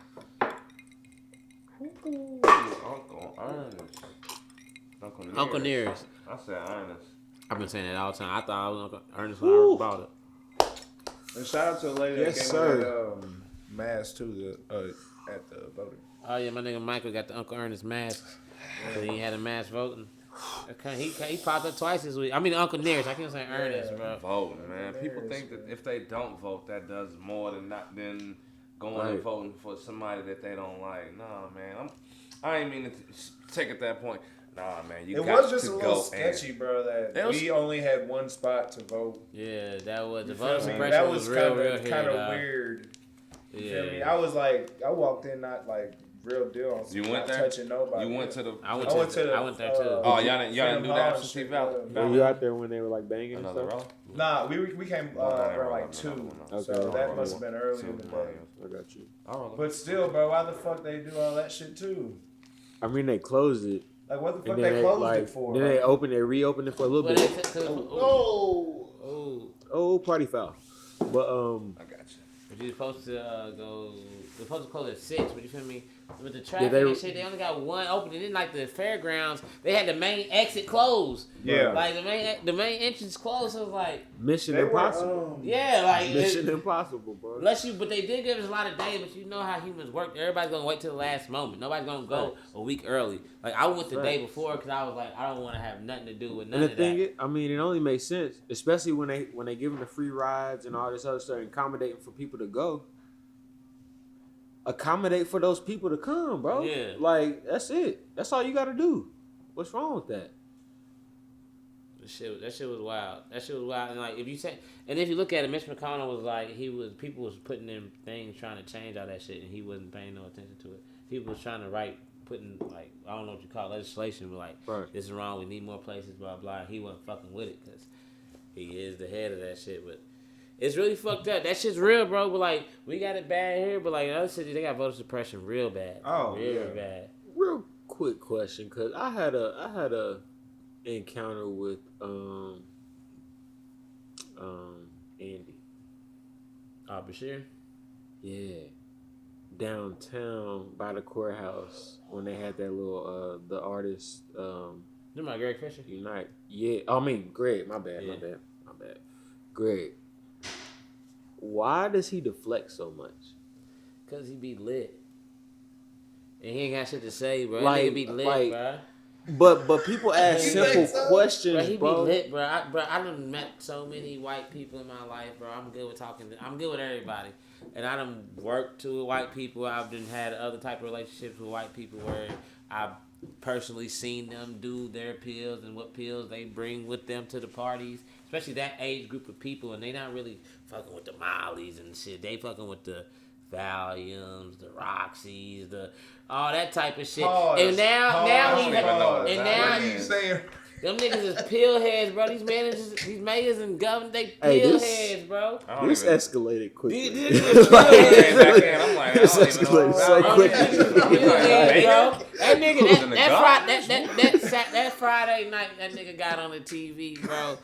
Ooh, Uncle Ernest. Uncle Nearest. I said Ernest. I've been saying that all the time. I thought I was Uncle Ernest when I bought it. And shout out to the lady Yes, that came sir. with that mask too at the voting. Oh yeah, my nigga Michael got the Uncle Ernest mask. So he had a mask voting. Okay, he popped up twice this week. I mean Uncle Nearest. I can't say Ernest, bro. Voting, man. People think that if they don't vote, that does more than going Right. and voting for somebody that they don't like. Nah, man. I ain't mean to take it that point. Nah, man. You It got was just to a go little sketchy, bro. That It was- we only had one spot to vote. Yeah, that was the You feel voter me? suppression That was was real here, kind of dog. weird. You feel me? Yeah, I was like, I walked in not like real deal. On You not went there? touching nobody. You went to the. I went I went there too. Oh, y'all didn't do the absentee ballot? Were you out there when they were like banging and Another stuff? row? Nah, we came around like 2. Okay. So that must have been early in the day. I got you. But still, bro, why the fuck they do all that shit too? I mean, they closed it. Like, what the fuck And then they closed like, it for? Then they reopened it for a little But bit. it's Oh, party foul. But I got you. But you're supposed to go. We're supposed to close at 6, but you feel me? With the traffic they- and shit, they only got one open. And then like the fairgrounds, they had the main exit closed. Yeah. Like the main entrance closed. So it was like, Mission They were, Impossible. yeah, like Mission Impossible, bro. unless you, but they did give us a lot of days. But you know how humans work. Everybody's gonna wait till the last moment. Nobody's gonna go a week early. Like I went the day before because I was like, I don't want to have nothing to do with none And the of thing that. is, I mean, it only makes sense, especially when they give them the free rides and all this other stuff, and accommodating for people to go. Accommodate for those people to come, bro. Yeah. Like that's it. That's all you got to do. What's wrong with that? That shit was wild. That shit was wild. And like if you say, and if you look at it, Mitch McConnell was like people was putting in things trying to change all that shit, and he wasn't paying no attention to it. People was trying to putting like I don't know what you call it, legislation, but like Right. this is wrong. We need more places, blah blah. He wasn't fucking with it because he is the head of that shit. But it's really fucked up. That shit's real, bro. But like we got it bad here, but like in other cities they got voter suppression real bad. Oh, real yeah. bad. Real quick question, cause I had a encounter with Andy. Bashir. Yeah. Downtown by the courthouse when they had that little the artist You my Greg Fisher. Unite. Yeah. I mean Greg, my bad. Greg. Why does he deflect so much? Cause he be lit. And he ain't got shit to say, bro. Like- Like, be lit, like- bro. But people ask You simple think so? questions, Bro, he bro. be lit, bro. I done met so many white people in my life, bro. I'm good with talking. I'm good with everybody. And I done worked with white people. I've done had other type of relationships with white people where I've personally seen them do their pills and what pills they bring with them to the parties. Especially that age group of people. And they not really fucking with the mollies and shit. They fucking with the Valiums, the Roxys, all that type of shit. Pause. And now don't even know what that What are you is. saying? them niggas is pill heads, bro. These mayors and government, they Hey, pill this- heads, bro. This escalated quickly. These niggas pill heads, Back in, I'm like, I This don't even know. escalated so bro. quick. These niggas pill heads, bro. That nigga, In the that Friday night, that nigga got on the TV, bro.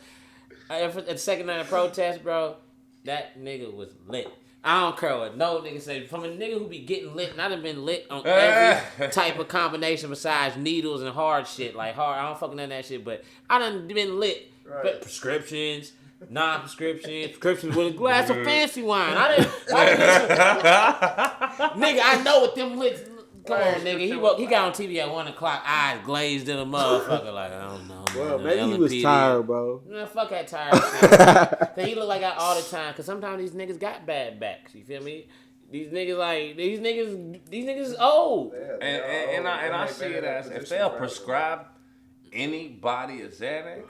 At the second night of protest, bro, that nigga was lit. I don't care what no nigga say. From a nigga who be getting lit, and I done been lit on every type of combination besides needles and hard shit. Like hard, I don't fucking none of that shit, but I done been lit. Right. But prescriptions, prescriptions with a glass of fancy wine. Nigga, I know what them licks. Come on, nigga. He got on TV at 1 o'clock, eyes glazed in a motherfucker. Like, I don't know. Well, man, maybe he was LMPD. tired, bro. Man, fuck that tired shit. Cause he look like that all the time. Cause sometimes these niggas got bad backs. You feel me? These niggas is old. And I see it as if they'll prescribe anybody a Xanax,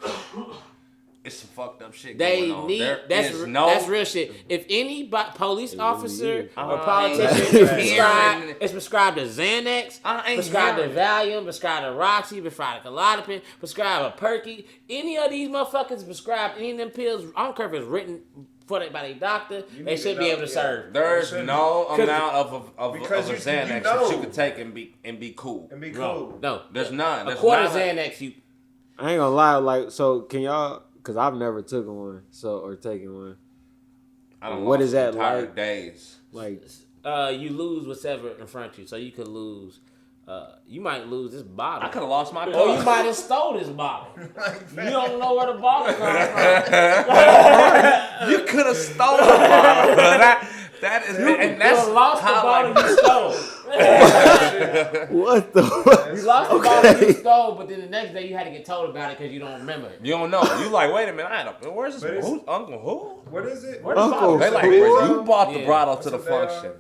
it's some fucked up shit They going on. need There that's is no that's real shit. If any police officer or I politician ain't is prescribed to Xanax, I ain't prescribed to hearing. Valium, prescribed to Roxy, prescribed to Klonopin, prescribed a Perky, any of these motherfuckers prescribed any of them pills, I don't care if it's written by their doctor, they should be able to serve. There's no amount of Because a you Xanax know. that you could take and be cool. And be cool. No, There's none. a There's quarter not like- Xanax, you. I ain't gonna lie, like, so can y'all? Cause I've never taken one, or taken one. I don't What lost is that entire like? Days. Like, You lose whatever in front of you, so you could lose. You might lose this bottle. I could have lost my Or car. you might have stole this bottle. You don't know where the bottle comes from. You could have stolen the bottle. That is, and that's You lost the how, bottle like, you stole. what the? You lost the bottle you stole, but then the next day you had to get told about it because you don't remember it. You don't know. You like, wait a minute. Where's this? But it's- Who's Uncle Who? What is it? Where the Uncle. bottle? They like, Who? you brought the Yeah. bottle to the That's what they function.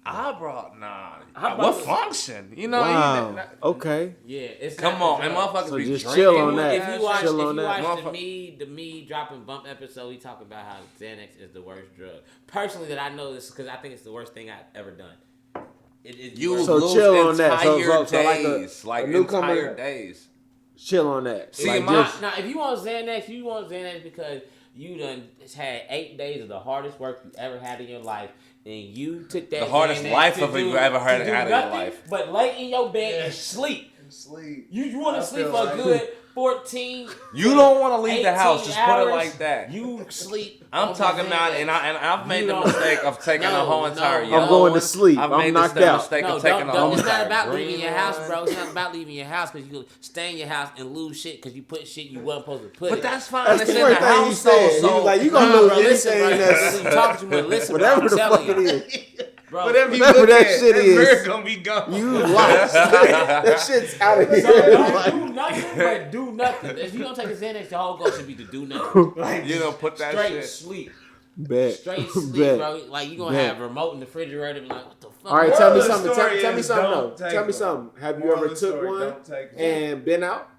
I brought I what brought- function? You know? Wow. Okay. Yeah, it's Come not on, the and drug. motherfuckers So be just drinking. chill on that. If you watch, Chill if on you that. watch Motherfucker. the me dropping bump episode, we talk about how Xanax is the worst drug. Personally, that I know this because I think it's the worst thing I've ever done. It is You worse. So lose chill on that. So entire like days, a like newcomer- entire days. Chill on that. See, like, my- just, Now, if you want Xanax, because you done had 8 days of the hardest work you ever had in your life, and you took that The hardest Xanax life to of it do- you ever had to do out of your nothing life. But lay in your bed and sleep. Sleep. You want I to sleep feel for a like- good 14. You don't want to leave the 18 house. Just put it hours, like that. You sleep. I'm on talking the about, Xanax. and I've made You the don't- mistake of taking No, a whole no, entire no. yellow I'm going to one. sleep. I've I'm made knocked the out. mistake No, of taking a whole it's not entire about green leaving your house, one. bro. It's not about leaving your house because you can stay in your house and lose shit because you put shit you wasn't supposed to put. But it. that's fine. That's It's the in the first thing he house, said. though. He So was like, you gonna Nah, lose bro, listen, anything bro. that's You talking too much. Listen, bro, whatever I'm the fuck telling it you. is. Bro, Whatever you Whatever look that at, shit that is. bird gonna be gone. You lost. That shit's out of So here. don't Like, do nothing, but do nothing. If you don't take a Xanax, the whole goal should be to do nothing. Like, You don't put that straight shit. sleep. bet. Straight sleep, Bet. bro. Like, you going to Bet. have a remote in the refrigerator and be like, what the fuck? All right, Moral tell me of the something. story Tell me is something. don't though. take Tell me them. something. Have you Moral ever of the took story, one don't take them. and been out?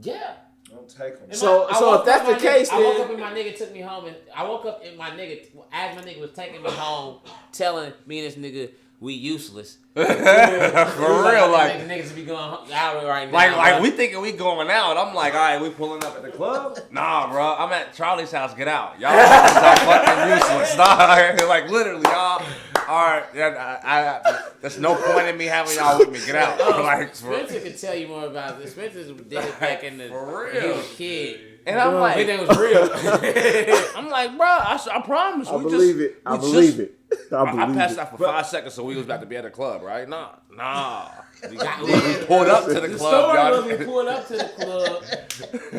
Yeah. Don't take them. And So- I so woke if that's up, the my case, nigga, I woke then- up and my nigga took me home, and I woke up and my nigga, as my nigga was taking me home, telling me and this nigga we useless. For real, like niggas be going out right now. Like bro. we thinking we going out. I'm like, all right, we pulling up at the club. Nah, bro, I'm at Charlie's house. Get out, y'all. Stop fucking useless. Nah, like literally, y'all. All right, I there's no point in me having y'all with me. Get out. Like, for, Spencer could tell you more about this. Spencer did it back in the For when real. he was a kid. and I'm I like, think that was real. I'm like, bro, I promise. I we believe just, it. I we believe just- it. I I believe passed it. out for 5 seconds, so we was about to be at the club, right? Nah. We The pulled up to the club, story was y'all. we pulled up to the club.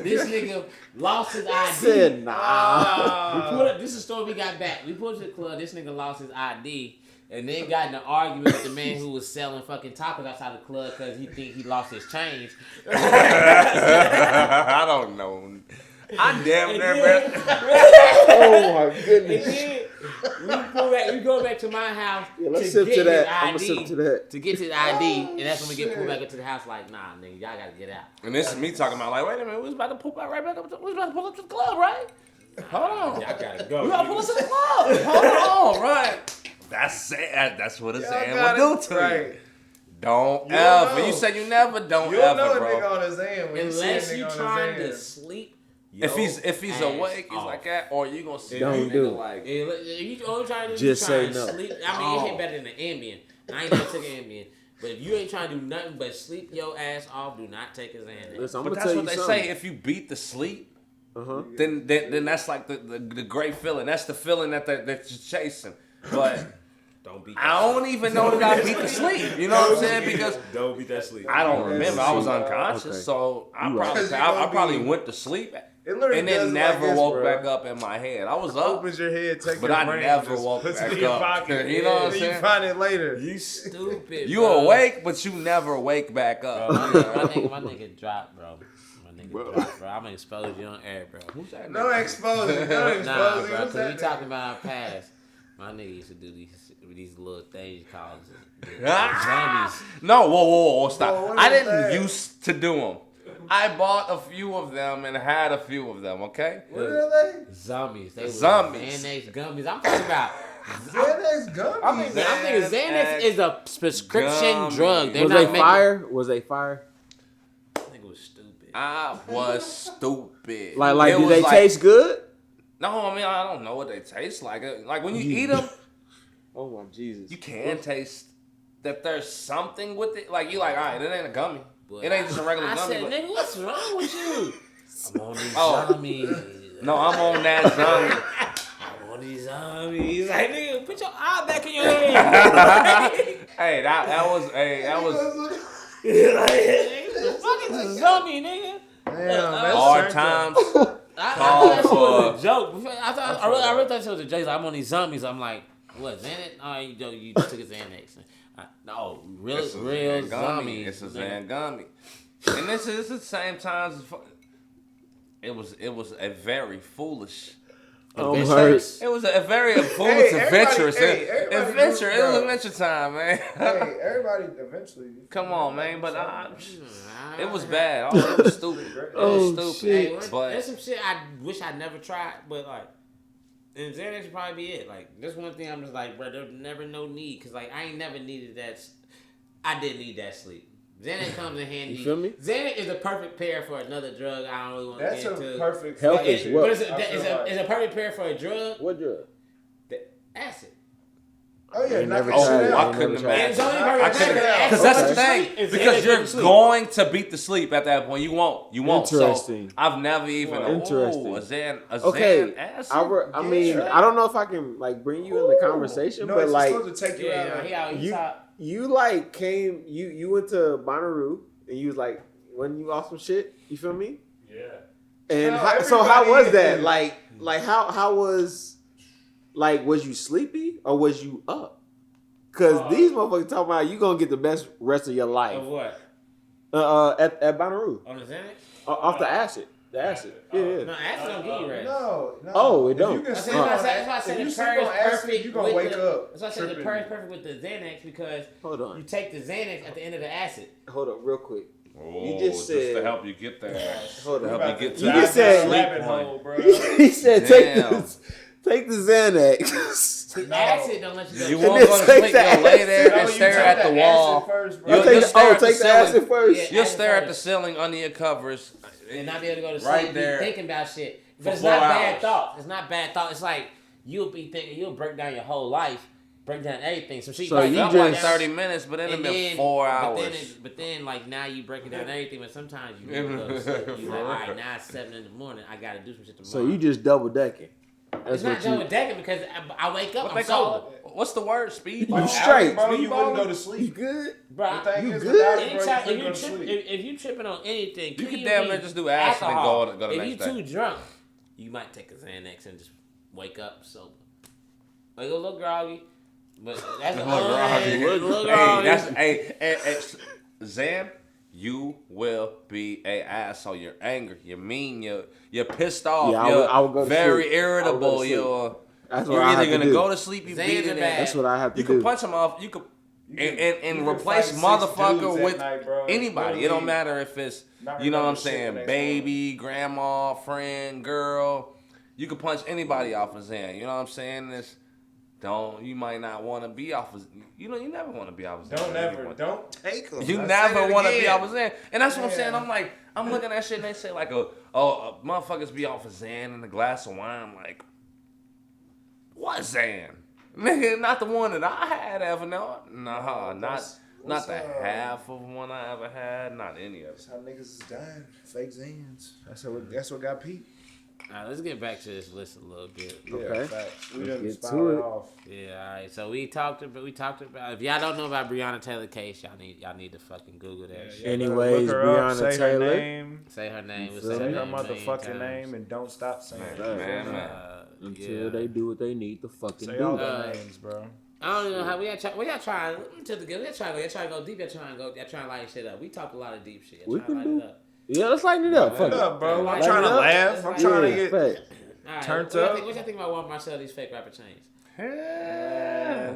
This nigga lost his ID. Said nah. We pulled up. This is the story we got back. We pulled to the club. This nigga lost his ID. And then got in an argument with the man who was selling fucking tacos outside the club because he think he lost his change. I don't know. I damn And near, then- bro. Oh my And goodness. then we go back to my house Yeah, let's to sip get to that. his I'm gonna ID. sip to that. To get his ID, and that's when we get pulled back up to the house. Like, nah, nigga, y'all gotta get out. And this is me talking about like, wait a minute, we was about to pull back right back up. We was about to pull up to the club, right? Hold on. Y'all gotta We go. about to pull up to the club. Hold on, right? That's sad. That's what a Y'all Zan got will it do to right. you. Don't You ever. don't know. You said you never. Don't You'll ever, know a bro. nigga on his end when Unless you you see a nigga trying on to his end. sleep. If he's ass awake, he's off. like that, or you gonna see Don't that do nigga it. like. If you only trying to Just say no. sleep, I mean, it hit better than the Ambien. I ain't never took an Ambien. But if you ain't trying to do nothing but sleep your ass off, do not take a Xanax. Listen, I'm But gonna that's tell what you they something. say. If you beat the sleep, Uh-huh. then that's like the great feeling. That's the feeling that you're chasing. But Don't be. I don't even know that I beat the sleep. You know what I'm saying? Because Don't beat that sleep. I don't remember. I was unconscious, Okay. so I You right. probably Because you I gonna probably be- went to sleep It literally and does then like never this, woke bro. back up in my head. I was up, Opens your head, take but your I brain, never just woke puts it back in your up. pocket. You know what I'm And saying? you find it later. You stupid. You bro. awake, but you never wake back Bro, up. my nigga dropped, bro. My nigga dropped, bro. I'm gonna expose you on air, bro. Who's that? No nigga? exposing. No exposing. Nah, bro, What's because we that talking nigga? about our past. My nigga used to do these little things called Ah! zombies. No, whoa, stop. Whoa, what I is didn't that? used to do them. I bought a few of them and had a few of them, okay? What are they? Zombies. They were Zombies. Xanax gummies. I'm talking about. Xanax gummies. I'm thinking Xanax is a prescription Gummies. drug. They're Was not they making. fire? Was they fire? I think it was stupid. I was stupid. Like, It do was they like- taste good? No, I mean, I don't know what they taste like. Like, when you eat them, Oh my Jesus! you can taste that there's something with it. Like, you like, all right, it ain't a gummy. But It ain't just a regular I gummy. said, But, nigga, what's wrong with you? I'm on these Oh. zombies. no, I'm on that zombie. I'm on these zombies. He's like, nigga, put your eye back in your head. Hey, that was. Like, the fuck is a zombie, nigga? Damn, Hard that's times. I Call thought that shit was for- a joke. I really thought it was a joke. Like, I'm on these zombies. I'm like, what, Xanax? Oh, you just took a Xanax. No, real It's a real Zan gummy. zombies. It's a Zan gummy. And this is the same time. It was a very foolish. I'm hurt. It was a very foolish adventurous everybody adventure. do, It was bro. adventure time, man. Hey, everybody eventually. Come on, man. But it was bad. bad. Oh, it was stupid. It Oh, was stupid. Hey, But there's some shit I wish I never tried, but like, and Xanax would probably be it. Like, there's one thing I'm just like, bro, there's never no need, cause like I ain't never needed that. I didn't need that sleep. Xanax comes in handy. You feel me? Xanax is a perfect pair for another drug. I don't really want to That's get a into. perfect. Health fucking is shit. what? But it's a perfect pair for a drug. What drug? Acid. Oh yeah, ain't never knock tried that it. shit I out. couldn't And imagine. it's only I perfect couldn't- pair Because for that's the acid. thing. It's Because Xanax you're for sleep. going to beat the sleep at that point. You won't. Interesting. So I've never even. Interesting. Ooh, a Zan Okay, acid. I mean, Yeah. I don't know if I can like bring you in the conversation, No, but it's like supposed to take you Yeah, out. he out. He you, top. you like came, you went to Bonnaroo and you was like, when you off some shit, you feel me? Yeah. And No, so how everybody was that? is. Like how was was you sleepy or was you up? Cause these motherfuckers talking about you gonna get the best rest of your life. Of what? At Bonnaroo. On the Xanax? Off the acid. The acid. Yeah. No, acid don't give you rest. No. Oh, it If don't. You can That's sleep why on I said acid. the If you sleep purge on acid, perfect you gonna with wake the, up. That's why I said the tripping. purge perfect with the Xanax because Hold you on. take the Xanax at the end of the acid. Hold up real quick. Oh, You just said- to help you get there. Hold To on. help you get to You that just said- rabbit sleep hole, point. bro. He said Damn. take the Xanax. The acid don't let you go. You And won't then go to take sleep. the You'll lay acid. there No, and you stare take at the the wall. acid first, bro. You'll Take just stare at the the ceiling. acid first. Yeah. You'll Acid stare at the first. ceiling under your covers. And not be able to go to Right sleep. there Be thinking about shit. for But it's 4 not bad hours. thoughts. It's not bad thoughts. It's like you'll be thinking you'll break down your whole life, break down everything. So she So probably you Felt felt like just- 30 minutes, but it had been 4 hours. But then like now you breaking down everything. But sometimes you really go to sleep. You like, all right, now it's 7 in the morning. I gotta do some shit tomorrow. So you just double decking. That's It's not what you. double decking because I wake up. What I'm they solid. call it? What's the word? Speed? You straight. Bro, you Speedballing? wouldn't go to You sleep. good? Bro, The thing You is, good? without it, bro, anytime, you if you go to trip, sleep. if you tripping on anything, You can could damn be near just do acid and alcohol. go the If next you day. too drunk, you might take a Xanax and just wake up sober. Like a little groggy, but that's a little groggy. Hey, Zan, you will be a asshole. You're angry. You're mean. You're pissed off. Yeah, you're I would go to very sleep. I would go irritable. to sleep. You're That's what you're I have either to gonna do. go to sleep. You Xans beat are it. bad. That's what I have to You do. can punch him off. You could and you can replace fight 6 motherfucker dudes at with night, bro. anybody. It don't Literally, matter if it's not you know what I'm remember shit the saying, next baby, grandma, friend, girl. You can punch anybody off of Zan. You know what I'm saying? You might not want to be off of, you never want to be off of Xan. Don't take them. You never want to be off of Xan. And that's what I'm saying. I'm looking at shit and they say like, motherfuckers be off of Xan and a glass of wine. I'm like, what Xan? Nigga, not the one that I had ever. Not the half of one I ever had. Not any of it. That's how niggas is dying. Fake Xans. That's what got Pete. All right, let's get back to this list a little bit. Okay. We Let's done get spiraled to it. off. Yeah, all right. So we talked about. If y'all don't know about Breonna Taylor case, y'all need to fucking Google that shit. Anyways, Look her up, Breonna say her Taylor. name, Say her name. You Say feel say me? her a million motherfucking times. name, and don't stop saying it. Man. Until they do what they need to fucking Say all do. their names, bro. I don't know how we y'all trying. Y'all trying to go deep. Y'all trying to light shit up. We talk a lot of deep shit. Y'all We trying to can light do. it up. Yeah, let's lighten it up. Fuck What it. up, bro? I'm Light trying it to up. laugh. I'm trying to Yeah, get fact. All right, turned what y'all up. think- What y'all think about Walmart sell these fake rapper chains?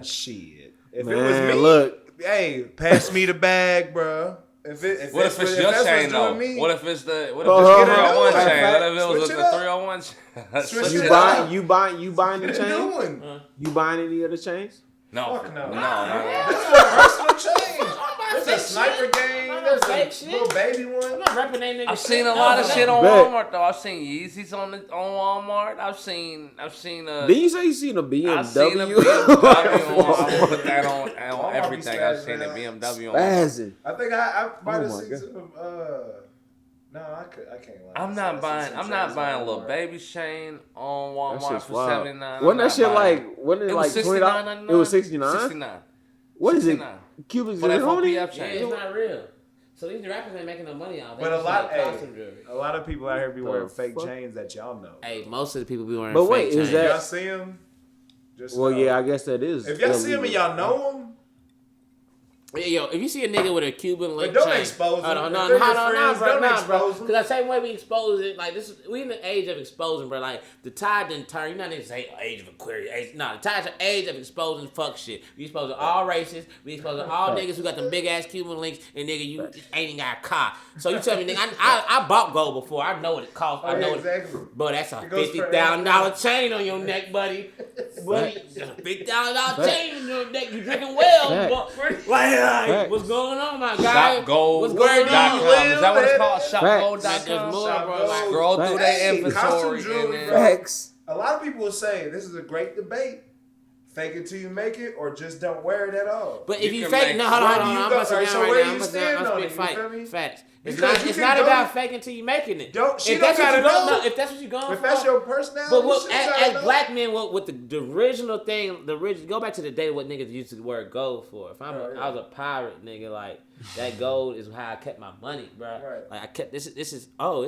Shit. If Man, it was me, look. hey, pass me the bag, bro. If What if it's your chain though? What if it's the Get a 301 new chain? one. What if it was Switch the it up. 301 chain? Switch You it buying? up. You buying the Get a new chain? one. You buying any of the chains? No, Fuck no. no. This is a personal change. There's fake a sniper shit. game. I'm There's not fake a shit. little baby I'm one. not repping that nigga. I've seen a shit. lot of No, shit no. on Bet. Walmart though. I've seen Yeezys on Walmart. I've seen Didn't you say you seen a BMW? I've seen a BMW on. I put that on Walmart be everything. I've seen a spazzing BMW on. Spazzing. I think I might have my seen God. some. No, I can't lie. I'm not buying a little baby chain on That Walmart shit's for wild. $79. Wasn't that shit wasn't it like $20? It was $69. 69. What is it? 69. Cubic For that zirconia? 4PF Yeah, chain. it's not real. So these rappers ain't making no money out of it. But They a just lot, like costume jewelry. a lot of people out here be The wearing fake fuck? chains that y'all know. Hey, most of the people be wearing But fake wait, is chains. that- Y'all see them? Just Well, know. yeah, I guess that is. If y'all see them and illegal. y'all know them, Yeah, yo, if you see a nigga with a Cuban link But don't chain, expose hold them. on, If no, they're no, your no, friends, bro, don't nah, bro. expose them. Because the same way we expose it, like this, we in the age of exposing, bro. Like the tide didn't turn. You know, they say age of Aquarius. No, the tide's the age of exposing fuck shit. We exposing all races. We exposing all niggas who got them big ass Cuban links, and nigga, you ain't even got a car. So you tell me, nigga, I bought gold before. I know what it costs. I know exactly. But that's a It goes for $50,000 chain on your neck, buddy. Buddy, $50,000 chain on your neck. You drinking well, but like, what's going on, my guy? What's going on? ShopGold.com. Is that what it's called? Man, there's ShopGold.com. more, bro. Like, Scroll through their Hey, inventory costume and jewelry, then. bro. Facts. A lot of people will say this is a great debate. Fake it till you make it, or just don't wear it at all. but if You you can fake, make- no, hold on, Where do hold you on. I'm go- busting alright, down so right where now. you I'm stand on it, you fight. feel me? Facts. It's Because not. you It's can not go- about faking till you making it. She If don't that's what gotta you going, know. no, if that's what you going If for. that's your personality, But what, she don't gotta as know. black men, what the original thing, go back to the day what niggas used to wear gold for. If I was a pirate, nigga, like that gold is how I kept my money, bro. Right. Like I kept this is $10,000, Oh,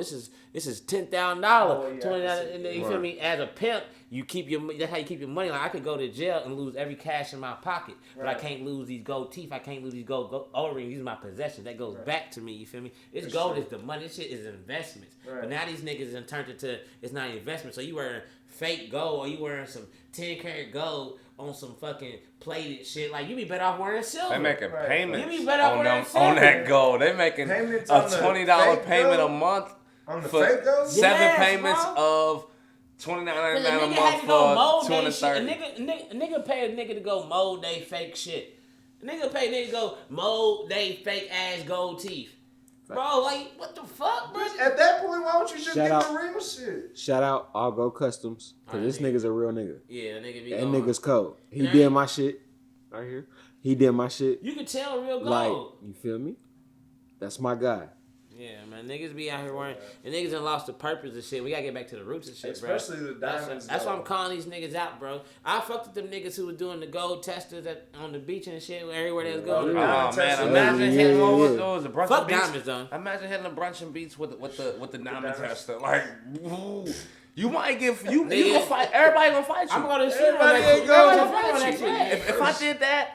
yeah, $20. You feel me? As a pimp, you keep that's how you keep your money. Like I could go to jail and lose every cash in my pocket, but I can't lose these gold teeth. I can't lose these gold O-rings. These are my possessions. That goes back to me. You feel me? It's gold is the money. This shit is investments. Right. But now these niggas have turned into it's not an investment. So you wearing fake gold or you wearing some 10-karat gold on some fucking plated shit. Like you be better off wearing silver. They making Right. payments You be better off on wearing them on that silver. gold. They making Payments a on the $20 fake payment gold? a month On the for fake gold? 7 Yes, payments bro. of Cause $29.99 a a nigga had month to go for mold they shit. A $230. nigga pay a nigga to go mold they fake shit. A nigga pay a nigga to go mold they fake ass gold teeth. Bro, like, what the fuck, bro? At that point, why don't you just Shout get out. the real shit? Shout out All Go Customs. Cause Alright, this nigga's a real nigga. Yeah, that nigga be That going. nigga's cold. He Yeah. did my shit. Right here. He did my shit. You can tell real gold. Like, you feel me? That's my guy. Yeah, man, niggas be out here wearing, and niggas done lost the purpose of shit. We gotta get back to the roots of shit, bro. Especially the diamonds. That's why though. I'm calling these niggas out, bro. I fucked with them niggas who were doing the gold testers on the beach and shit, everywhere they was going. Yeah. Oh man, Yeah, imagine yeah, hitting yeah. what was the brunch Fuck beats? diamonds, though. Imagine hitting the brunch and beats with the diamond diamonds. tester. Like, ooh, you might get you Nigga. gonna fight. Everybody gonna fight you. I'm gonna shit on Everybody that ain't shit. going Everybody to gonna fight fight on that you. shit. If I did that,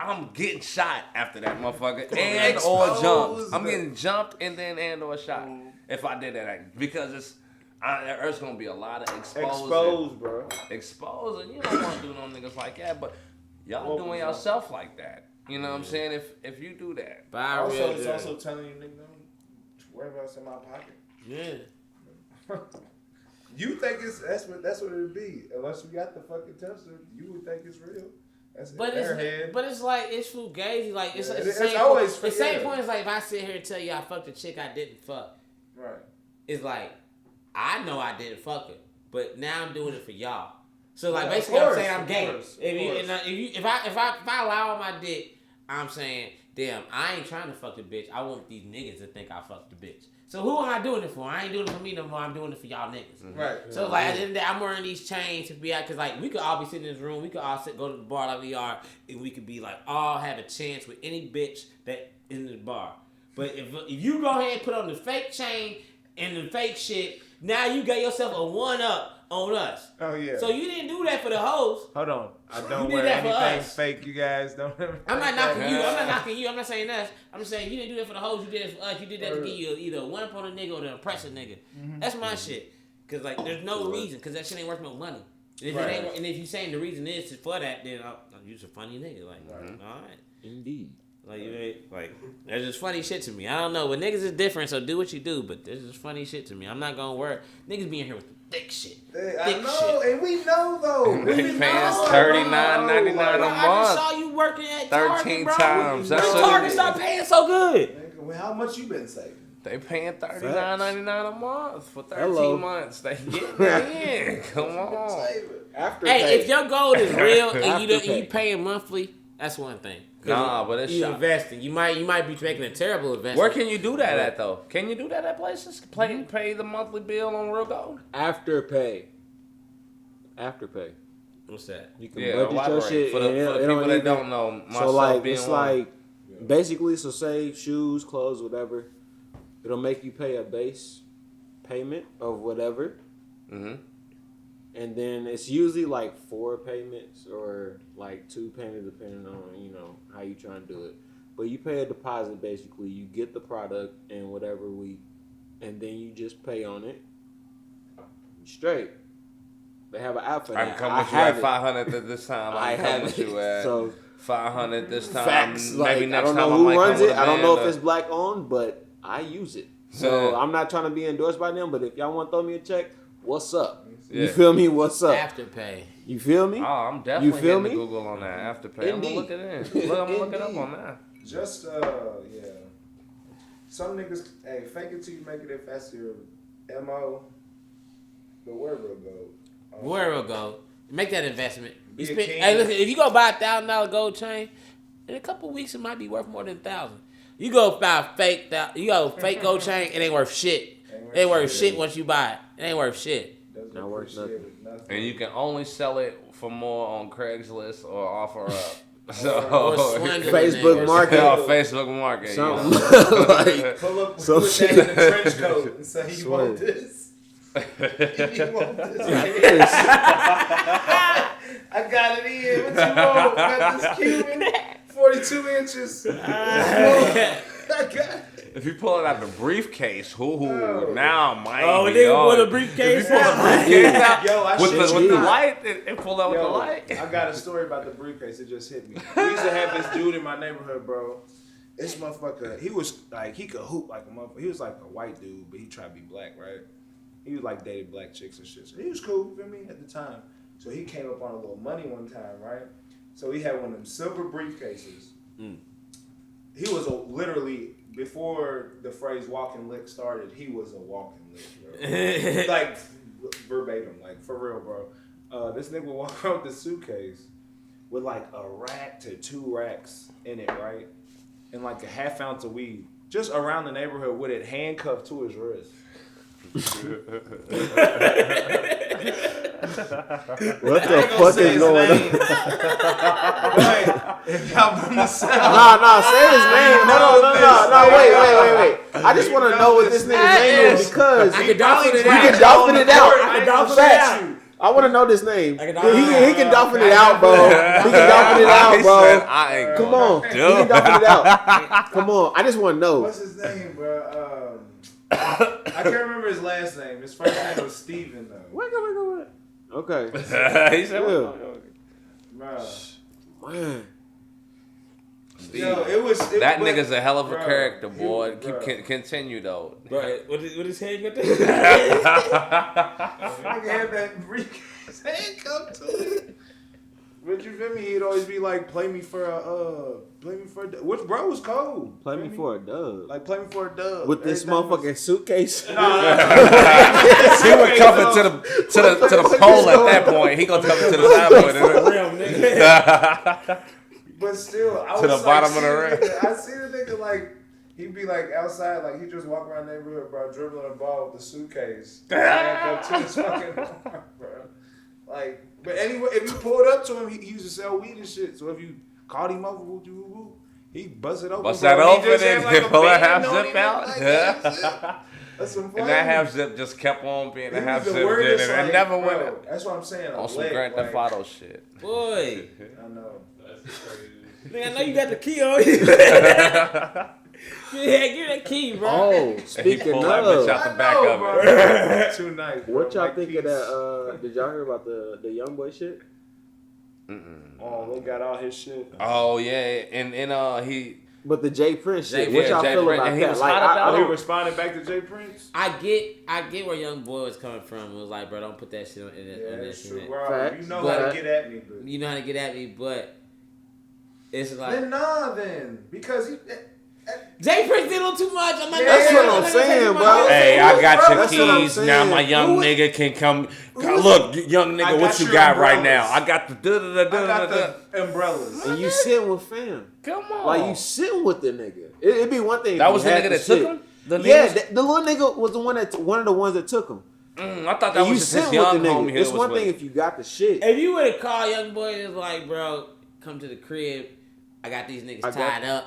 I'm getting shot after that motherfucker and Exposed. or jumped. I'm getting jumped and or shot if I did that because there's gonna be a lot of Exposed, bro. exposing. You don't want to do no niggas like that, but y'all doing yourself like that. You know what I'm saying? If you do that, Buy Also, real it's jewelry. also telling you, nigga, don't worry about what's in my pocket. Yeah. You think it's that's what it'd be. Unless you got the fucking tester, you would think it's real. That's But it's like it's fugazi. Like it's the it's same. always The same point is like if I sit here and tell you I fucked a chick I didn't fuck. Right. It's like I know I didn't fuck her, but now I'm doing it for y'all. So like Yeah, basically course, I'm saying I'm gay. course. If I allow on my dick, I'm saying damn I ain't trying to fuck the bitch. I want these niggas to think I fucked the bitch. So who am I doing it for? I ain't doing it for me no more. I'm doing it for y'all niggas. Mm-hmm. Right. So like at the end of the day, I'm wearing these chains to be out because like we could all be sitting in this room. We could all go to the bar like we are, and we could be like all have a chance with any bitch that in the bar. But if you go ahead and put on the fake chain and the fake shit, now you got yourself a one up on us. Oh yeah. So you didn't do that for the hoes. Hold on. I don't did wear that for anything us. fake. You guys don't. I'm not knocking you. I'm not knocking you. I'm not saying that. I'm just saying you didn't do that for the hoes. You did it for us. You did that to get you either one up on a nigga or to impress a nigga. That's my shit. Cause like there's no reason. Cause that shit ain't worth no money. And if it ain't, and if you saying the reason is for that, then you're just a funny nigga. Like all right. Indeed. Like you ain't like there's just funny shit to me. I don't know, but niggas is different, so do what you do. But there's just funny shit to me. I'm not gonna work. Niggas be in here with the thick shit. I know, and we know though. They paying $39.99 a I just month. saw you working at 13 Target, bro. times. That's When what Target it start paying so good. Well, how much you been saving? They paying $39.99 a month for 13 Hello. months. They getting in. Come on. After Hey, if your goal is real and you After you paying monthly, that's one thing. Nah, but it's you shot. investing. You might be making a terrible investment. Where can you do that at though? Can you do that at places? Pay the monthly bill on Real Gold? Afterpay. What's that? You can Yeah, budget your elaborate. shit. For the and it people that even- don't know, myself So like being it's one. like basically so say shoes, clothes, whatever. It'll make you pay a base payment of whatever. Mm-hmm. And then it's usually like 4 payments or like 2 payments depending on, how you trying to do it. But you pay a deposit basically. You get the product in whatever week and then you just pay on it. Straight. They have an app for I that. can come with you at 500 at this time. I I can come have with it. you at So 500 this time. facts. Maybe Like, next I don't time know I who might runs come with it. a I don't know if band it's black owned, but I use it. So Yeah. I'm not trying to be endorsed by them, but if y'all want to throw me a check, what's up? Yeah. You feel me? What's up? Afterpay. You feel me? Oh, I'm definitely You feel hitting me? the Google on that Afterpay. I'm Indeed. gonna look it in. Look, I'm gonna look it up Indeed. on that. Just yeah. Some niggas, hey, fake it till you make it if that's your MO. But where will go? Where will go? Make that investment. Be You a spend, king. hey, listen, if you go buy $1,000 gold chain, in a couple weeks it might be worth more than 1,000. You go buy a fake gold chain, it ain't worth shit. It ain't worth shit once you buy it. It ain't worth shit. Doesn't Not worth appreciate nothing. And you can only sell it for more on Craigslist or offer up. So Or swindle Facebook niggas. market. Yeah, Facebook Market. Something. You know. Like, Pull up, Some put shit. that in a trench coat and say, you Swear. want this? You want this? I got it in. What you want? Got this Cuban, 42 inches. I got it. If you pull it out the briefcase, No. now might Oh, be nigga on. pull the briefcase If you pull out. the briefcase out Yo, I with shit the you not. light, and pull out with the Yo, light. I got a story about the briefcase. It just hit me. We used to have this dude in my neighborhood, bro. This motherfucker, he was like, he could hoop like a motherfucker. He was like a white dude, but he tried to be black, right? He was like dated black chicks and shit. So he was cool, feel me, at the time. So he came up on a little money one time, right? So he had one of them silver briefcases. He was literally, before the phrase walking lick started, he was a walking lick, bro. Like, verbatim, like, for real, bro. This nigga would walk around with the suitcase with like a rack to 2 racks in it, right? And like a half ounce of weed. Just around the neighborhood with it handcuffed to his wrist. what the fuck is going on? If y'all from the South. Nah, say his name. No, wait. I just want to know what this nigga's name is because I you can dolphin it out. can dolphin it out. I can dolphin it Facts. out. I want to know this name. I He can dolphin it out. can dolphin it out, bro. He can dolphin it out, He bro. said, I ain't Come gonna on, do he can it. dolphin it out. Come on, I just want to know. What's his name, bro? I can't remember his last name. His first name was Steven, though. Wait. Okay, He said, Yeah. Bro. man. Yo, it was That but- nigga's a hell of a bro, character, boy. bro. Continue though. Bro, what his head got there? Nigga had that briefcase handcuffed to it. But you feel me? He'd always be like, play me for a dub. Which bro was cold. Play me for a dub. Like, play me for a dub. With this Everything was- motherfucking suitcase. He would come to the pole at that point. He gonna come to the side point. Real nigga. But still, I was To the like, bottom of the seeing ring. nigga- I see the nigga like, he'd be like outside, like he just walk around the neighborhood, bro, dribbling a ball with the suitcase. Handcuffed to his fucking arm, bro. Like, but anyway, if you pulled up to him, he used to sell weed and shit. So if you caught him up, he bust it open. Bust bro. that He open just and had, like, a pull that band half on zip him, out. like, that's it. That's some And that fun. half zip just kept on being a He half was zip, the weirdest, and like, it never bro, went that's what I'm saying. on some leg, Grand Theft like, Auto shit. Boy. I know. That's crazy. Nigga, I know you got the key on you. Yeah, give that key, bro. Oh, speaking pulled that bitch of, out the back of it. it. Too nice. Bro. what y'all Like, think peace. of that? Did y'all hear about the young boy shit? Oh, they got all his shit. Oh yeah, and he But the Jay Prince shit. Jay- What yeah, y'all Jay feel Prince, about and he that? was Like, hot I about Oh, don't- he responded back to Jay Prince? I get where young boy was coming from. It was like, bro, don't put that shit on Yeah, that that's true. shit. Bro, Facts. you know But- how to get at me, but. You know how to get at me, but it's like Then nah, then. Because he. Jay Prince did a little too much. I'm not. That's what I'm saying, bro. Hey, I got your That's what I'm keys. saying. Now my young Who- nigga can come. who- Look, young I nigga, got what you your got right umbrellas. now? I got the da da da I got da. the umbrellas. And you sitting with fam. Come on. Like you sitting with the nigga. It'd be one thing. That if was you the had nigga that shit. took him? The Yeah, niggas? the little nigga was one of the ones that took him. I thought that And you was just his sitting with young the homie. nigga. He It's was one with. thing if you got the shit. If you would have called young boy, it's like, bro, come to the crib. I got these niggas I got- tied up.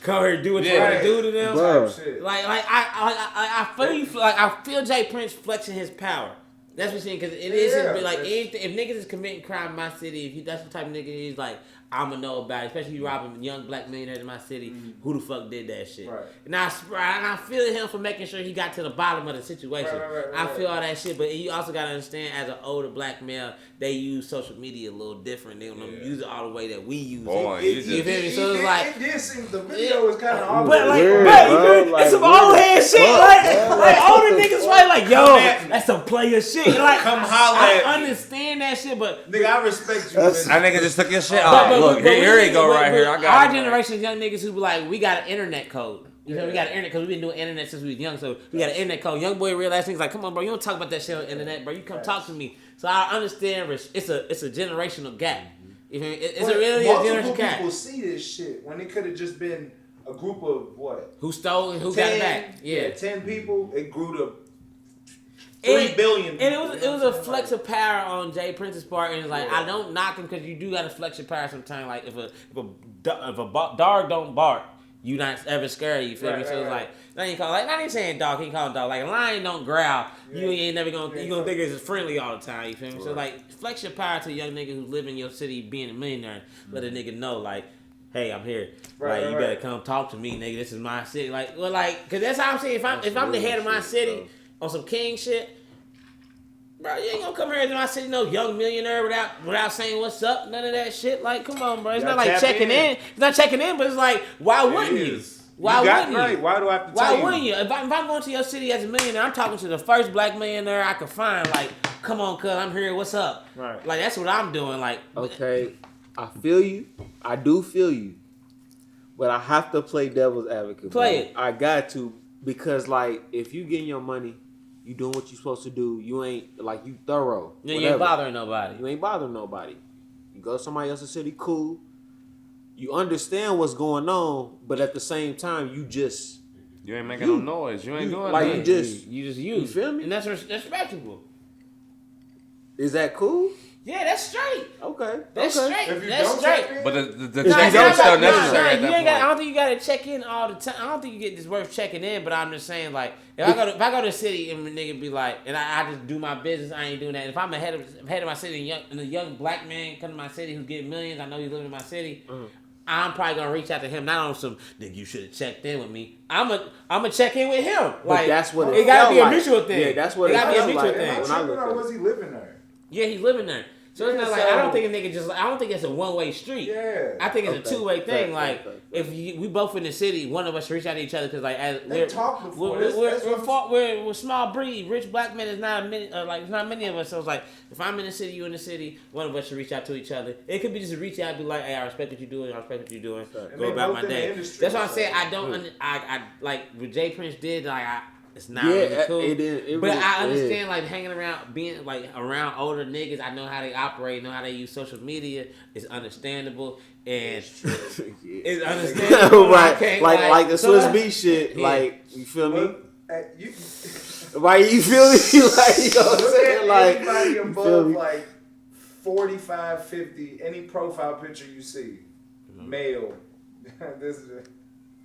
Come here, do what you Yeah. want to do to them. Bro. Type shit. I feel you. I feel Jay Prince flexing his power. That's what I'm saying, because it is Yeah, his, like that's- anything, if niggas is committing crime in my city, if that's the type of nigga he's like, I'ma know about it. Especially you robbing young black millionaires in my city. Who the fuck did that shit? Right. And I feel him for making sure he got to the bottom of the situation. Right, I feel all that shit, but you also gotta understand, as an older black male, they use social media a little different. They don't use it all the way that we use Boy, it. you You just- feel me? So it's like. It did seem the video was kind of awkward. But like, Weird, bro, bro, you feel, like, it's some weird old head shit. fuck, Like older niggas probably like, yo, at me. that's some player shit. Like, Come holla at I me. understand that shit, but Nigga, I respect you. That's- man. That nigga just took your shit. but- Oh, look, but here we- you go but- right but here. I got our it. generation of young niggas who be like, we got an internet code. You know, we got an internet because we've been doing internet since we was young, so we got an internet code. Young boy realized things like, come on, bro, you don't talk about that shit on the internet, bro. You come talk to me. So I understand it's a generational gap. You feel me? It's But a really a multiple generational gap. people see this shit when it could have just been a group of what? Who stole and who got it back? Yeah. 10 people. It grew to And- 3 billion. And it was people, you know a what I'm saying? flex of power on Jay Prince's part, and it's like, Yeah. I don't knock him because you do gotta flex your power sometimes. Like if a dog don't bark, you not ever scared. You feel me? Right, So it's right, like not even call, like not even saying dog. He call him dog. Like a lion don't growl. You Yeah. ain't never gonna Yeah, you gonna fuck. think it's friendly all the time. You feel me? So like flex your power to a young nigga who live in your city, being a millionaire. Let a nigga know like. Hey, I'm here. Right, like right, you better right. come talk to me, nigga. This is my city. Like, well, like, cause that's how I'm saying. If I'm the head of my city on some king shit, bro, you ain't gonna come here to my city, no young millionaire without saying what's up, none of that shit. Like, come on, bro. It's Y'all not like tap checking in. It's not checking in, but it's like, why wouldn't you? is. Why You got wouldn't right. you? Why do I have to Why tell you? wouldn't you? If I'm going to your city as a millionaire, I'm talking to the first black millionaire I could find. Like, come on, cuz I'm here. What's up? Right. Like, that's what I'm doing. Like, Okay, I feel you. I do feel you. But I have to play devil's advocate. Play bro. it. I got to, because like if you getting your money, you doing what you supposed to do. You ain't like you thorough. you ain't whatever. bothering nobody. You ain't bothering nobody. You go to somebody else's city, cool. You understand what's going on, but at the same time, you just You ain't making no noise. You ain't doing like nothing. you just You just you use. feel me? And that's respectable. Is that cool? Yeah, that's straight. Okay. That's okay. straight. If you That's don't straight. check in, But the Nah, check it's is not still like- necessary nah, at you that ain't got, I point. don't think you got to check in all the time. I don't think you get this worth checking in. But I'm just saying, like, if I go to the city and a nigga be like, and I just do my business, I ain't doing that. If I'm head of my city and a young black man come to my city who's getting millions, I know he's living in my city. I'm probably gonna reach out to him, not on some nigga. You should have checked in with me. I'ma check in with him. Like that's what it gotta felt be a like. mutual thing. Yeah, that's what it it gotta be a felt mutual like. thing. am I When I tripping looked or at was he living there? Yeah, he's living there. So it's not like I don't think a nigga just. I don't think it's a one way street. Yeah. I think it's a two-way thing. Fact. If we both in the city, one of us should reach out to each other because They talked before. we're small breed. Rich black men is not many. It's not many of us. So it's like if I'm in the city, you in the city, one of us should reach out to each other. It could be just reach out, and be like, hey, I respect what you're doing. I respect what you're doing. Go about my day. That's why I said I don't. I like what Jay Prince did. It's not really cool. But I understand hanging around, being around older niggas. I know how they operate, know how they use social media. It's understandable and it's understandable. Right, like the Swiss B shit. Yeah. Like you feel me? Right, you feel me? Like you know what I'm saying? Like anybody above 45, 50, any profile picture you see, male. This is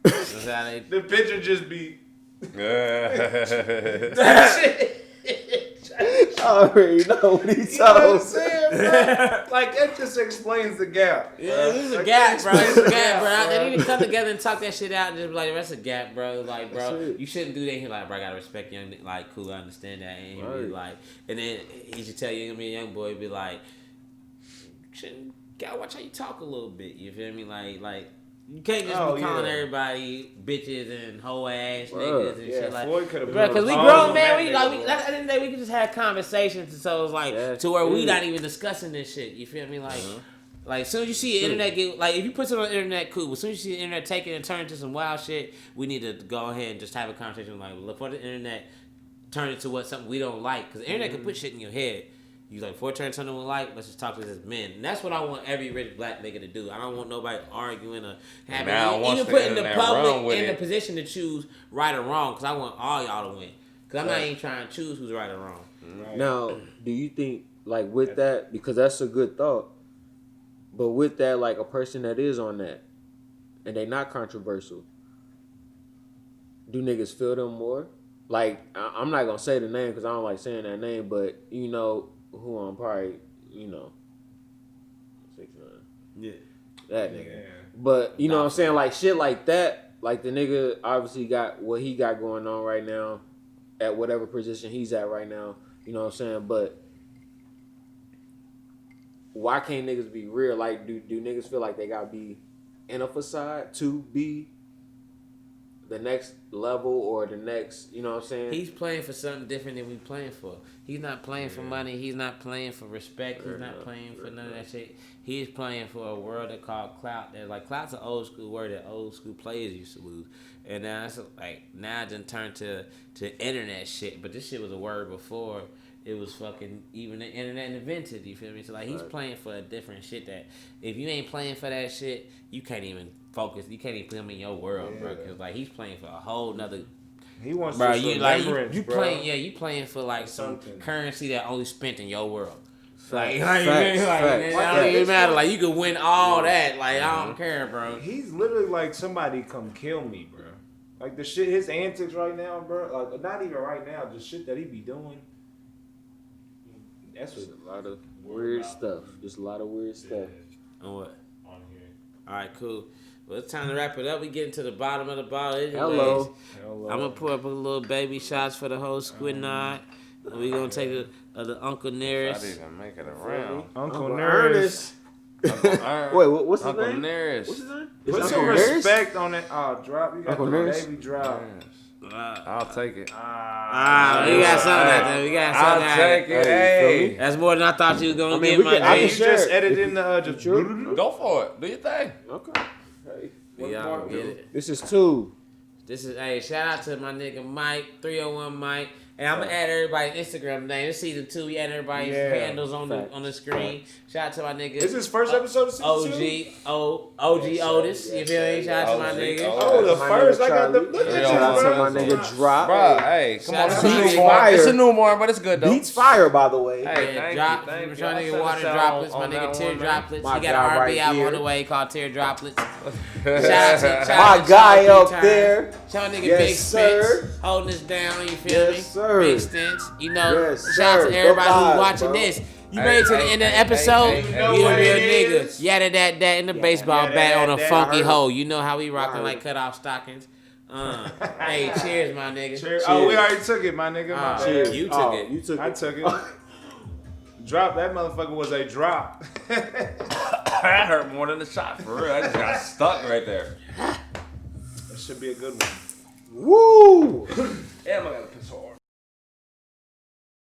the picture just be. I already know what he's talking about. You know what I'm saying, bro? Like, that just explains the gap. Yeah, this is a gap, bro. It's a gap, bro. They need to come together and talk that shit out and just be like, that's a gap, bro. Like, bro, you shouldn't do that. He's like, bro, I gotta respect young. Like, cool, I understand that. And he'd be like, and then he should tell you, me a young boy, be like, gotta watch how you talk a little bit. You feel me? Like. You can't just be calling everybody bitches and hoe ass niggas and shit like that. Bro, because we grown, man. At the end of the day, we can just have conversations. So it's like to where we not even discussing this shit. You feel me? Like as soon as you see the internet get if you put something on the internet, cool. But as soon as you see the internet take it and turn into some wild shit, we need to go ahead and just have a conversation. Like, look for the internet turn into something we don't like. Because the internet can put shit in your head. You like, before it turns something we like, let's just talk to this as men. And that's what I want every rich black nigga to do. I don't want nobody arguing or having even putting the public in the position to choose right or wrong. Because I want all y'all to win. Because I'm not even trying to choose who's right or wrong. Right. Now, do you think, with that, because that's a good thought, but with that, a person that is on that, and they not controversial, do niggas feel them more? I'm not going to say the name because I don't like saying that name, but, who I'm probably, 6'9". Yeah. That nigga. Yeah. But, you know what I'm saying? Shit like that, the nigga obviously got what he got going on right now at whatever position he's at right now. You know what I'm saying? But why can't niggas be real? Do niggas feel like they got to be in a facade to be the next level or the next, you know what I'm saying? He's playing for something different than we playing for. He's not playing for money. He's not playing for respect. He's not playing for none of that shit. He's playing for a world that called clout. That clout's an old school word that old school players used to lose. And now it's now it done turned to internet shit. But this shit was a word before it was fucking even the internet invented. You feel me? So he's playing for a different shit that if you ain't playing for that shit, you can't even focus. You can't even put him in your world, bro. Because he's playing for a whole nother. He wants bro, to you playing. Yeah, you playing for some currency that only spent in your world. It don't even matter. You could win all that. I don't care, bro. He's literally somebody come kill me, bro. The shit, his antics right now, bro. Not even right now. The shit that he be doing. That's just a lot of weird stuff. Just a lot of weird stuff. On what? On here. All right, cool. Well, it's time to wrap it up. We getting to the bottom of the bottle. Anyways, Hello. I'm going to pour up a little baby shots for the whole squid knot. We're going to take the Uncle Nearest. I didn't even make it around. Uncle Nearest. Wait, what's his Uncle name? Nearest. What's his name? Put some respect on it. Oh, drop. You got Uncle the Nearest? baby drop. I'll take it. We got something out there. We got something I'll take it. Hey. That's more than I thought you was going to get, I my can G. just edit in the... Go for it. Do your thing. Okay. Y'all get it. This is 2. This is, shout out to my nigga Mike, 301 Mike. And I'm going to add everybody's Instagram name. It's season 2. We add everybody's handles on the screen. Shout out to my nigga. This is his first episode of season 2? OG Otis. You feel me? Shout out to my nigga. Oh, the first. I got the... Look Shout out to my nigga Drop. Bro, hey, come on. Beats fire. It's a new one, but it's good, though. Beats fire, by the way. Hey, Drop. thank you. My nigga Water Droplets. My nigga Tear Droplets. He got an R&B album on the way called Tear Droplets. Shout out to my guy up there. Shout out to nigga Big Spence holding us down. You feel me? Sir. Big Spence. Shout out to everybody who's watching this. You made it to the end of the episode. You a real nigga. Yada that in the baseball bat on a funky hole. You know how we rocking like cutoff stockings. Hey, cheers, my nigga. Cheers. Oh, we already took it, my nigga. Cheers. You took it. I took it. Drop. That motherfucker was a drop. That hurt more than the shot, for real. I just got stuck right there. That should be a good one. Woo! Damn, I gotta piss hard.